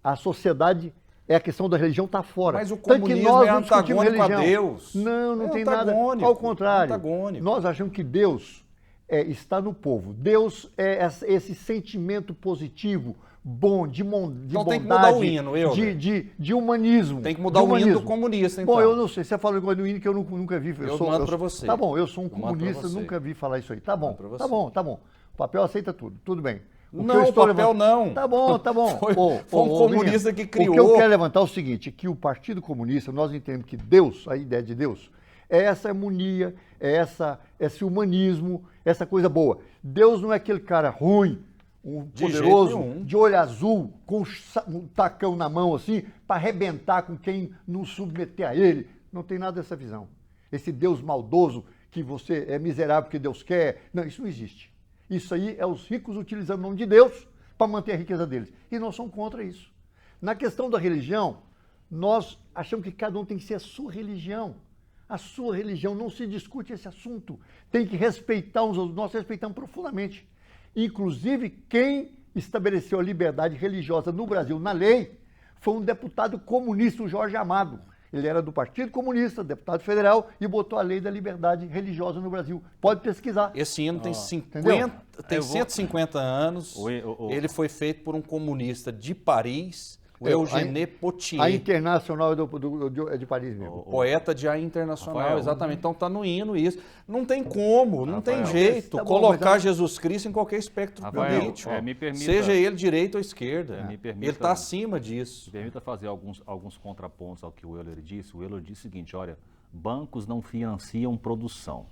a sociedade, a questão da religião está fora. Mas o Tanto que comunismo nós é não discutimos antagônico a religião. Deus. Não É tem nada. antagônico, Ao contrário, antagônico. nós achamos que Deus está no povo. Deus é esse sentimento positivo, bom, de bondade. Então tem que mudar o hino, de humanismo. Tem que mudar o hino do comunista, então. Bom, eu não sei, você falou igual do hino que eu nunca vi. Eu mando pra você. Tá bom, eu sou um Eu mando pra comunista, você. nunca vi falar isso aí. Tá bom, pra você. tá bom, tá bom. O papel aceita tudo bem. Não, o papel não. Tá bom. Foi um comunista que criou. O que eu quero levantar é o seguinte, que o Partido Comunista, nós entendemos que Deus, a ideia de Deus, é essa harmonia, é esse humanismo, essa coisa boa. Deus não é aquele cara ruim, um De poderoso, jeito nenhum. de olho azul, com um tacão na mão assim, para arrebentar com quem não submeter a ele. Não tem nada dessa visão. Esse Deus maldoso, que você é miserável porque Deus quer. Não, isso não existe. Isso aí é os ricos utilizando o nome de Deus para manter a riqueza deles. E nós somos contra isso. Na questão da religião, nós achamos que cada um tem que ser a sua religião. A sua religião, não se discute esse assunto. Tem que respeitar uns aos outros. Nós respeitamos profundamente. Inclusive, quem estabeleceu a liberdade religiosa no Brasil, na lei, foi um deputado comunista, o Jorge Amado. Ele era do Partido Comunista, deputado federal, e botou a lei da liberdade religiosa no Brasil. Pode pesquisar. Esse hino tem, entendeu? tem 150 anos. Ele foi feito por um comunista de Paris, o Eugène Potier. A Internacional é de Paris mesmo. Poeta de A Internacional, Rafael, exatamente. Então tá no hino isso. Não tem como, não tem jeito tá bom, colocar mas Jesus Cristo em qualquer espectro Rafael, político. me permita- seja ele direita ou esquerda. me permita- Ele está acima disso. Me permita fazer alguns contrapontos ao que o Euler disse. O Euler disse o seguinte, olha, bancos não financiam produção.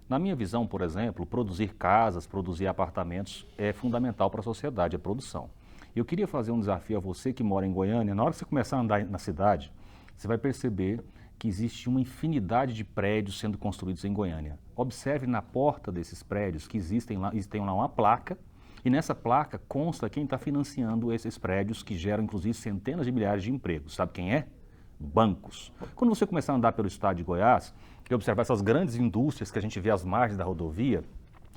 Na minha visão, por exemplo, produzir casas, produzir apartamentos é fundamental para a sociedade, é produção. Eu queria fazer um desafio a você que mora em Goiânia. Na hora que você começar a andar na cidade, você vai perceber que existe uma infinidade de prédios sendo construídos em Goiânia. Observe na porta desses prédios que tem lá uma placa, e nessa placa consta quem está financiando esses prédios que geram, inclusive, centenas de milhares de empregos. Sabe quem é? Bancos. Quando você começar a andar pelo estado de Goiás e observar essas grandes indústrias que a gente vê às margens da rodovia,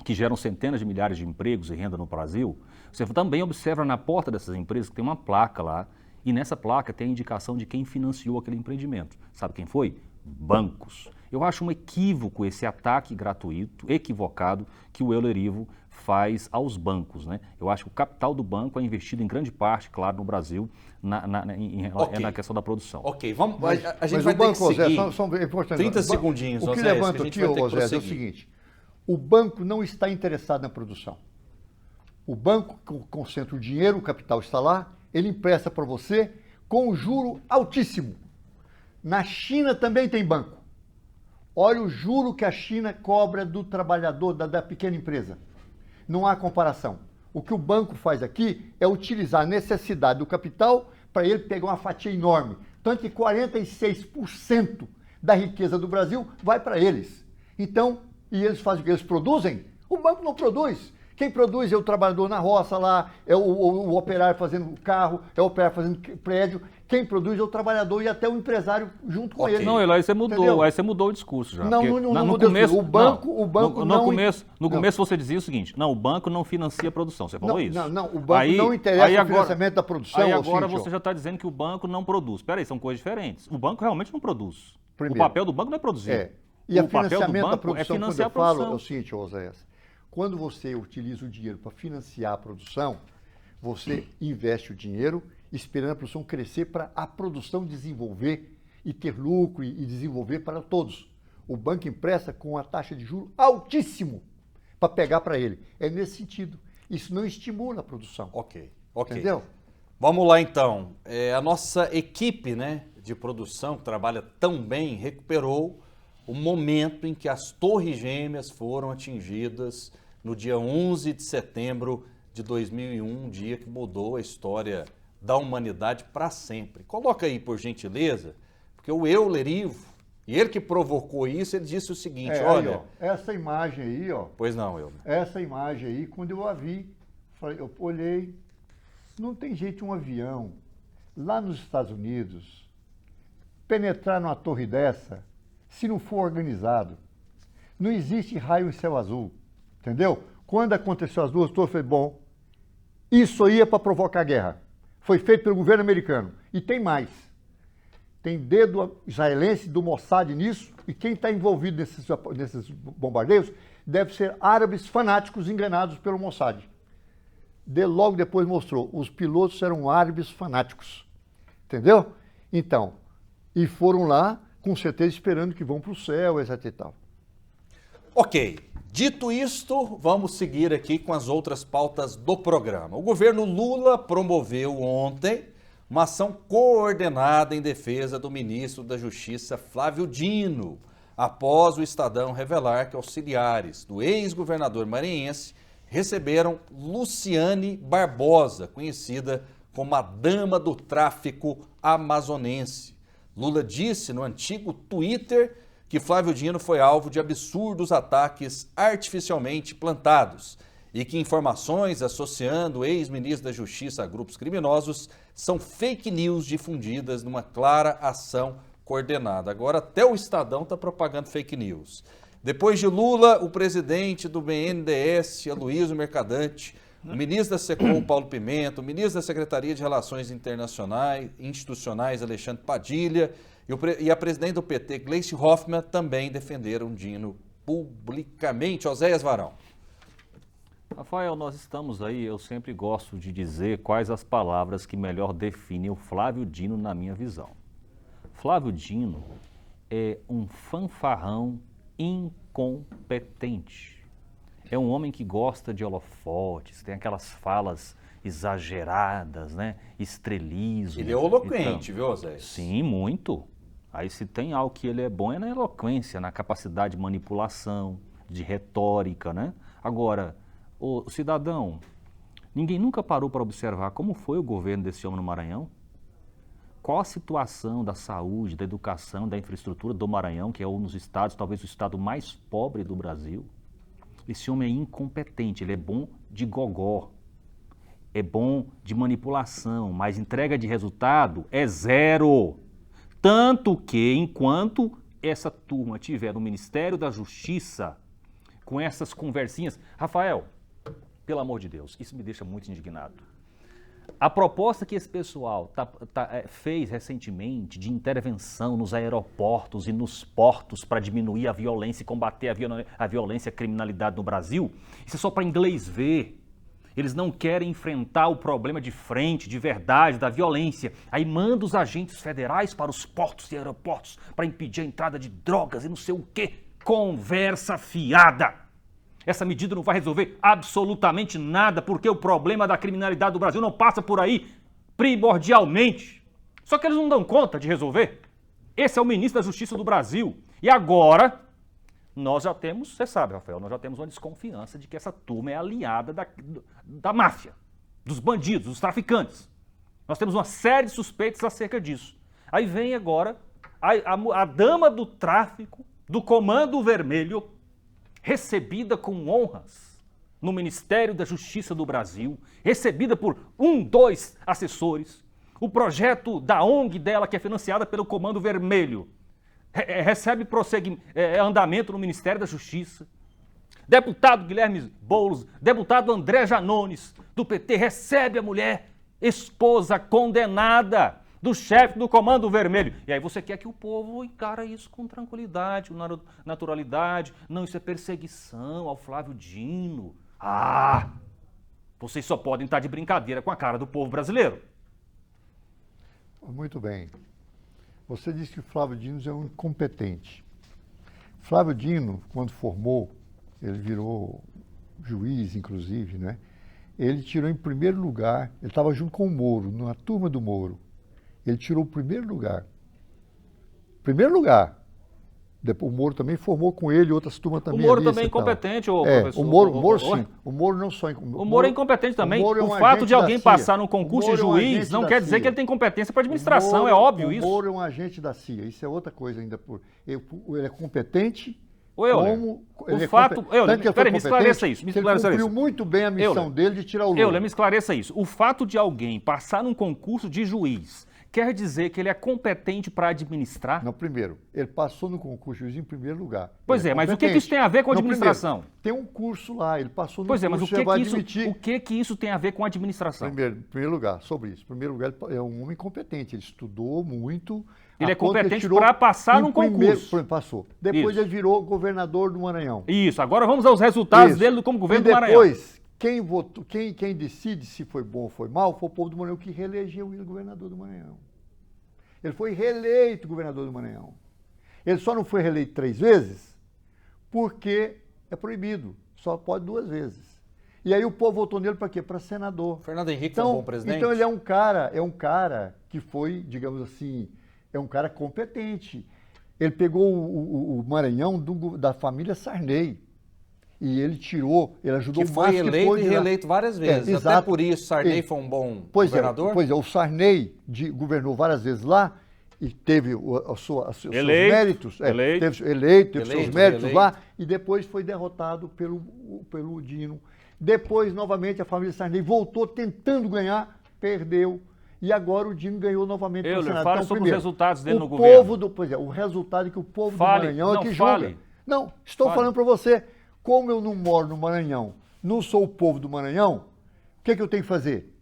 que geram centenas de milhares de empregos e renda no Brasil, você também observa na porta dessas empresas que tem uma placa lá, e nessa placa tem a indicação de quem financiou aquele empreendimento. Sabe quem foi? Bancos. Eu acho um equívoco esse ataque gratuito, equivocado, que o Euler Ivo faz aos bancos, né? Eu acho que o capital do banco é investido em grande parte, claro, no Brasil, na questão da produção. Ok, vamos, a gente Mas vai o banco, ter que seguir. é importante. 30 segundinhos, O que Osés, levanta que a gente aqui, vai ter que Osés, é o prosseguir. seguinte. O banco não está interessado na produção. O banco concentra o dinheiro, o capital está lá, ele empresta para você com um juro altíssimo. Na China também tem banco. Olha o juro que a China cobra do trabalhador, da pequena empresa. Não há comparação. O que o banco faz aqui é utilizar a necessidade do capital para ele pegar uma fatia enorme. Tanto que 46% da riqueza do Brasil vai para eles. Então, e eles fazem o que? Eles produzem? O banco não produz. Quem produz é o trabalhador na roça lá, é o operário fazendo carro, é o operário fazendo prédio. Quem produz é o trabalhador e até o empresário junto com ele. Não, Eloy, aí você mudou, Entendeu? aí você mudou o discurso já. Não, porque não no mudou começo, o banco no começo você dizia o seguinte, não, o banco não financia a produção, você falou isso. Não, o banco não interessa o financiamento da produção. Aí agora você já está dizendo que o banco não produz. Espera aí, são coisas diferentes. O banco realmente não produz. Primeiro, o papel do banco não é produzir. E o o financiamento da é produção, quando financiar eu a produção. falo, é o seguinte, Oséias, quando você utiliza o dinheiro para financiar a produção, você investe o dinheiro esperando a produção crescer para a produção desenvolver e ter lucro e desenvolver para todos. O banco empresta com a taxa de juros altíssimo para pegar para ele. É nesse sentido. Isso não estimula a produção. Ok. Entendeu? Vamos lá então. A nossa equipe, né, de produção, que trabalha tão bem, recuperou o momento em que as Torres Gêmeas foram atingidas no dia 11 de setembro de 2001, um dia que mudou a história da humanidade para sempre. Coloca aí, por gentileza, porque o Euler Ivo, e ele que provocou isso, ele disse o seguinte, olha... Aí, ó, essa imagem aí, ó... Pois não, Euler. Essa imagem aí, quando eu a vi, eu olhei, não tem jeito um avião lá nos Estados Unidos penetrar numa torre dessa se não for organizado. Não existe raio em céu azul, entendeu? Quando aconteceu as duas torres, eu falei, bom, Isso aí é para provocar guerra. Foi feito pelo governo americano. E tem mais. Tem dedo israelense do Mossad nisso, e quem está envolvido nesses bombardeios deve ser árabes fanáticos enganados pelo Mossad. Logo depois mostrou, os pilotos eram árabes fanáticos. Entendeu? Então, e foram lá, com certeza, esperando que vão para o céu, etc e tal. Ok. Dito isto, vamos seguir aqui com as outras pautas do programa. O governo Lula promoveu ontem uma ação coordenada em defesa do ministro da Justiça, Flávio Dino, após o Estadão revelar que auxiliares do ex-governador maranhense receberam Luciane Barbosa, conhecida como a dama do tráfico amazonense. Lula disse no antigo Twitter que Flávio Dino foi alvo de absurdos ataques artificialmente plantados e que informações associando o ex-ministro da Justiça a grupos criminosos são fake news difundidas numa clara ação coordenada. Agora até o Estadão está propagando fake news. Depois de Lula, o presidente do BNDES, Aloysio Mercadante, o ministro da SECOM, Paulo Pimenta, o ministro da Secretaria de Relações Institucionais, Alexandre Padilha, e a presidente do PT, Gleice Hoffmann, também defenderam Dino publicamente. Oséias Varão. Rafael, nós estamos aí, eu sempre gosto de dizer quais as palavras que melhor definem o Flávio Dino na minha visão. Flávio Dino é um fanfarrão incompetente. É um homem que gosta de holofotes, tem aquelas falas exageradas, né? Estrelismo. Ele é eloquente, viu, Oséias? Sim, muito. Aí se tem algo que ele é bom é na eloquência, na capacidade de manipulação, de retórica, né? Agora, o cidadão, ninguém nunca parou para observar como foi o governo desse homem no Maranhão? Qual a situação da saúde, da educação, da infraestrutura do Maranhão, que é um dos estados, talvez o estado mais pobre do Brasil? Esse homem é incompetente, ele é bom de gogó, é bom de manipulação, mas entrega de resultado é zero. Tanto que, enquanto essa turma estiver no Ministério da Justiça, com essas conversinhas... Rafael, pelo amor de Deus, isso me deixa muito indignado. A proposta que esse pessoal fez recentemente de intervenção nos aeroportos e nos portos para diminuir a violência e combater a violência e a criminalidade no Brasil, isso é só para inglês ver. Eles não querem enfrentar o problema de frente, de verdade, da violência. Aí manda os agentes federais para os portos e aeroportos para impedir a entrada de drogas e não sei o quê. Conversa fiada. Essa medida não vai resolver absolutamente nada, porque o problema da criminalidade do Brasil não passa por aí primordialmente. Só que eles não dão conta de resolver. Esse é o ministro da Justiça do Brasil. E agora... nós já temos, você sabe, Rafael, nós já temos uma desconfiança de que essa turma é aliada da máfia, dos bandidos, dos traficantes. Nós temos uma série de suspeitos acerca disso. Aí vem agora a dama do tráfico, do Comando Vermelho, recebida com honras no Ministério da Justiça do Brasil, recebida por 2 assessores. O projeto da ONG dela, que é financiada pelo Comando Vermelho, recebe andamento no Ministério da Justiça. Deputado Guilherme Boulos, deputado André Janones, do PT, recebe a mulher, esposa condenada do chefe do Comando Vermelho. E aí você quer que o povo encara isso com tranquilidade, com naturalidade. Não, isso é perseguição ao Flávio Dino. Ah, vocês só podem estar de brincadeira com a cara do povo brasileiro. Muito bem. Você disse que o Flávio Dino é um incompetente. Flávio Dino, quando formou, ele virou juiz, inclusive, né? Ele tirou em primeiro lugar, ele estava junto com o Moro, na turma do Moro. Ele tirou o primeiro lugar. Primeiro lugar. Depois, o Moro também formou com ele, outras turmas também. O Moro também é incompetente, professor. O Moro sim. O Moro não só... O Moro é incompetente também. O fato de alguém passar num concurso de juiz não quer dizer que ele tem competência para administração, é óbvio isso. O Moro é um agente da CIA, isso é outra coisa ainda. Ele é competente... Peraí, me esclareça isso. Ele cumpriu muito bem a missão dele de tirar o Lula. Me esclareça isso. O fato de alguém passar num concurso de juiz quer dizer que ele é competente para administrar? Não, primeiro, ele passou no concurso de juiz em primeiro lugar. Pois Ele mas o que competente. isso tem a ver com a Não, administração? primeiro, tem um curso lá, ele passou no Pois curso, mas você vai admitir. o que isso tem a ver com a administração? Em primeiro lugar, sobre isso. Em primeiro lugar, ele é um homem competente, ele estudou muito. Ele é a ponto que competente tirou para passar em num primeiro- concurso. Passou. Depois Isso. ele virou governador do Maranhão. Isso, agora vamos aos resultados Isso. dele como governo E do Maranhão. depois, quem votou, quem decide se foi bom ou foi mal, foi o povo do Maranhão que reelegeu ele governador do Maranhão. Ele foi reeleito governador do Maranhão. Ele só não foi reeleito 3 vezes porque é proibido, só pode 2 vezes. E aí o povo votou nele para quê? Para senador. Fernando Henrique foi um bom presidente? Então ele é um cara que foi, digamos assim, é um cara competente. Ele pegou o Maranhão da família Sarney. E ele ajudou Que mais foi que eleito pôde e lá. reeleito várias vezes. Até exato. por isso, Sarney foi um bom governador? Pois é, o Sarney governou várias vezes lá e teve os seus méritos. Teve seus méritos lá e depois foi derrotado pelo Dino. Depois, novamente, a família Sarney voltou tentando ganhar, perdeu. E agora o Dino ganhou novamente Euler, no Senado. fale Então, sobre primeiro, os resultados dele no o governo. o resultado é que o povo Fale. do Maranhão Não, é que fale. julga. Não, estou Fale. falando para você. Como eu não moro no Maranhão, não sou o povo do Maranhão, o que eu tenho que fazer?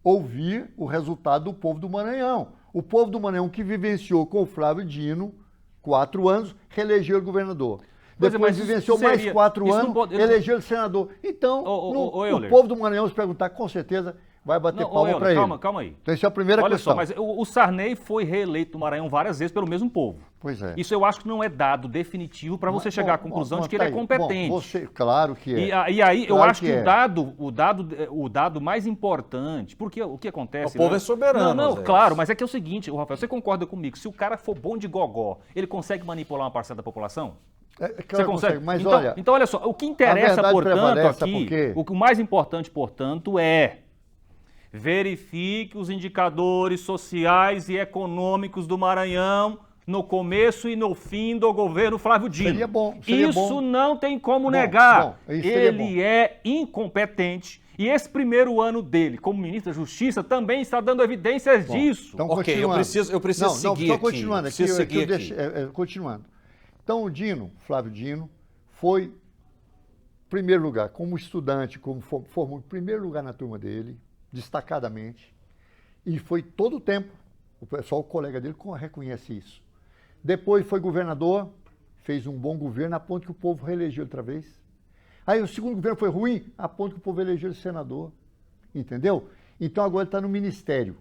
Ouvir o resultado do povo do Maranhão. O povo do Maranhão que vivenciou com o Flávio Dino 4 anos, reelegeu ele governador. Pois é, Depois mas vivenciou isso seria- mais 4 isso não anos, pode- elegeu ele senador. Então, Ô, o Euler. povo do Maranhão, se perguntar, com certeza vai bater Não, palma Euler, para ele. calma aí. Então, essa é a primeira Olha questão. só, mas o Sarney foi reeleito no Maranhão várias vezes pelo mesmo povo. Pois é. Isso eu acho que não é dado definitivo para você chegar à conclusão de que ele é competente. Claro que é. E aí eu Claro acho que é. o dado mais importante, porque o que acontece... O povo é soberano, Não, Zé. claro, mas é que é o seguinte, Rafael, você concorda comigo, se o cara for bom de gogó, ele consegue manipular uma parcela da população? Claro Você que consegue? Mas então, olha, então, olha só, o que interessa, verdade portanto, prevalece, sabe aqui, por quê? o mais importante, portanto, é verifique os indicadores sociais e econômicos do Maranhão no começo e no fim do governo Flávio Dino. Seria bom, seria Isso bom. não tem como negar. Isso seria bom. Ele é incompetente e esse primeiro ano dele como ministro da Justiça também está dando evidências disso. Então, Ok, eu continuando. preciso seguir só aqui. continuando aqui. Preciso seguir aqui. Continuando. Então, o Dino, Flávio Dino, foi primeiro lugar, como estudante, como formou em primeiro lugar na turma dele, destacadamente, e foi todo o tempo, o pessoal, o colega dele, reconhece isso. Depois foi governador, fez um bom governo, a ponto que o povo reelegeu outra vez. Aí o segundo governo foi ruim, a ponto que o povo elegeu ele senador, entendeu? Então agora ele está no ministério.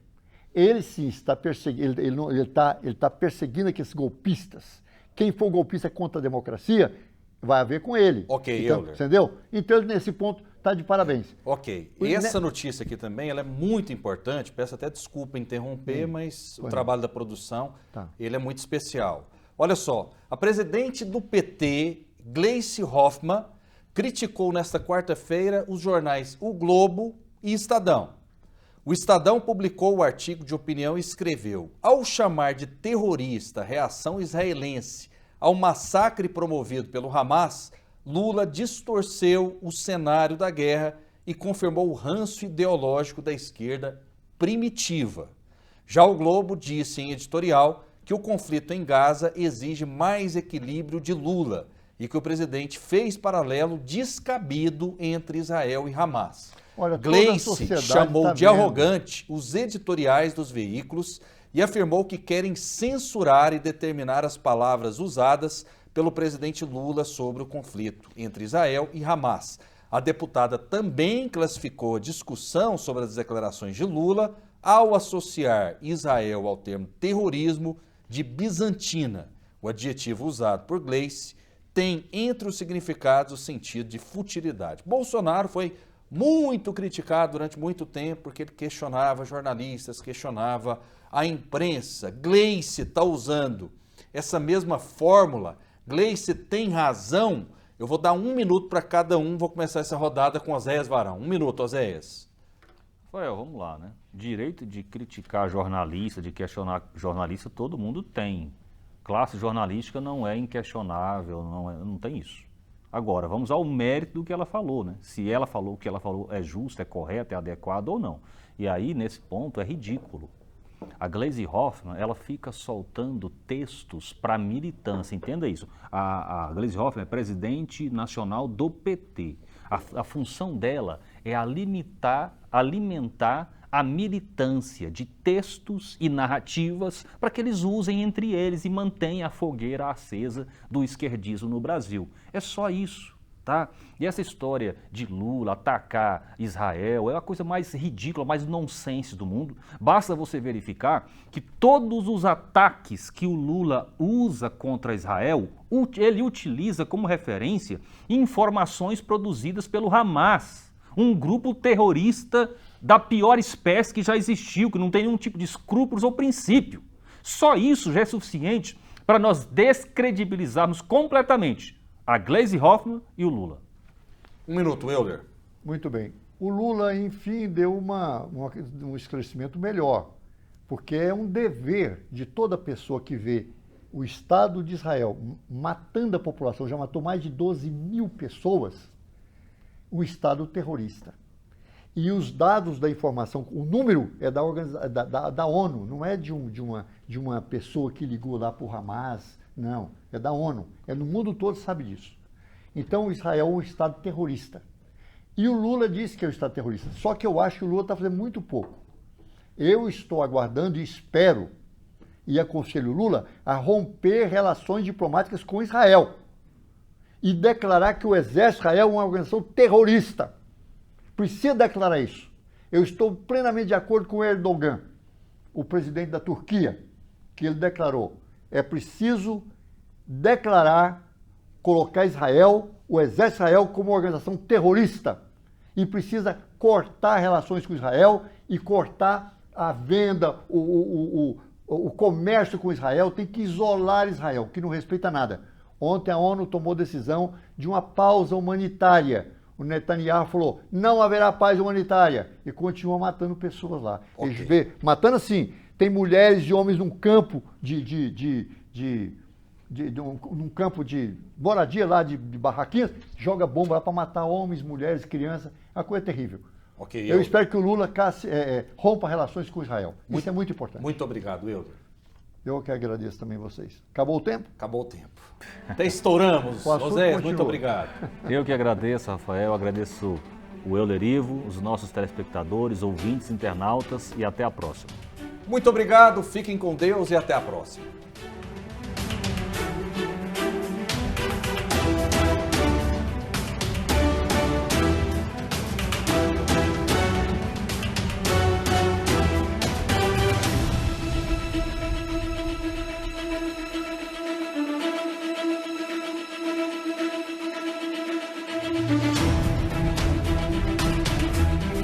Ele sim está perseguindo, ele está perseguindo aqueles golpistas. Quem for golpista contra a democracia, vai haver com ele. Ok, então, Euler. entendeu? Então ele, nesse ponto, está de parabéns. Ok. Essa notícia aqui também, ela é muito importante. Peço até desculpa interromper, mas o trabalho da produção, ele é muito especial. Olha só, a presidente do PT, Gleice Hoffmann, criticou nesta quarta-feira os jornais O Globo e Estadão. O Estadão publicou o artigo de opinião e escreveu: ao chamar de terrorista a reação israelense ao massacre promovido pelo Hamas, Lula distorceu o cenário da guerra e confirmou o ranço ideológico da esquerda primitiva. Já o Globo disse em editorial que o conflito em Gaza exige mais equilíbrio de Lula e que o presidente fez paralelo descabido entre Israel e Hamas. Olha, toda a Gleice sociedade chamou tá de vendo. arrogante os editoriais dos veículos e afirmou que querem censurar e determinar as palavras usadas pelo presidente Lula sobre o conflito entre Israel e Hamas. A deputada também classificou a discussão sobre as declarações de Lula ao associar Israel ao termo terrorismo de bizantina. O adjetivo usado por Gleice tem entre os significados o sentido de futilidade. Bolsonaro foi muito criticado durante muito tempo porque ele questionava jornalistas, questionava a imprensa. Gleice está usando essa mesma fórmula. Gleice tem razão. Eu vou dar 1 minuto para cada um. Vou começar essa rodada com Oséias Varão. 1 minuto, Oséias. Rafael, vamos lá, né? Direito de criticar jornalista, de questionar jornalista, todo mundo tem. Classe jornalística não é inquestionável, não tem isso. Agora, vamos ao mérito do que ela falou, né? Se ela falou o que ela falou é justo, é correto, é adequado ou não. E aí, nesse ponto, é ridículo. A Gleisi Hoffmann, ela fica soltando textos para militância, entenda isso. A Gleisi Hoffmann é presidente nacional do PT. A função dela é alimentar a militância de textos e narrativas para que eles usem entre eles e mantenham a fogueira acesa do esquerdismo no Brasil. É só isso. Tá? E essa história de Lula atacar Israel é a coisa mais ridícula, mais nonsense do mundo. Basta você verificar que todos os ataques que o Lula usa contra Israel, ele utiliza como referência informações produzidas pelo Hamas, um grupo terrorista da pior espécie que já existiu, que não tem nenhum tipo de escrúpulos ou princípio. Só isso já é suficiente para nós descredibilizarmos completamente a Gleisi Hoffmann e o Lula. Um minuto, Euler. Muito bem. O Lula, enfim, deu um esclarecimento melhor, porque é um dever de toda pessoa que vê o Estado de Israel matando a população, já matou mais de 12 mil pessoas, um Estado terrorista. E os dados da informação, o número é da ONU, não é de uma pessoa que ligou lá para o Hamas, não, é da ONU, é no mundo todo sabe disso. Então Israel é um Estado terrorista. E o Lula disse que é um Estado terrorista, só que eu acho que o Lula está fazendo muito pouco. Eu estou aguardando e espero, e aconselho o Lula a romper relações diplomáticas com Israel e declarar que o Exército de Israel é uma organização terrorista. Precisa declarar isso. Eu estou plenamente de acordo com o Erdogan, o presidente da Turquia, que ele declarou: é preciso declarar, colocar Israel, o Exército de Israel, como uma organização terrorista. E precisa cortar relações com Israel e cortar a venda, o comércio com Israel. Tem que isolar Israel, que não respeita nada. Ontem a ONU tomou decisão de uma pausa humanitária. O Netanyahu falou: não haverá paz humanitária. E continua matando pessoas lá. Okay. Eles vê, matando assim, tem mulheres e homens num campo num campo de moradia lá, de barraquinhas, joga bomba lá para matar homens, mulheres, crianças. É uma coisa terrível. Okay, eu espero que o Lula rompa relações com Israel. Isso é muito importante. Muito obrigado, Euler. Eu que agradeço também vocês. Acabou o tempo? Acabou o tempo. Até estouramos. José, muito obrigado. Eu que agradeço, Rafael, agradeço o Euler Ivo, os nossos telespectadores, ouvintes, internautas e até a próxima. Muito obrigado, fiquem com Deus e até a próxima. Thank you.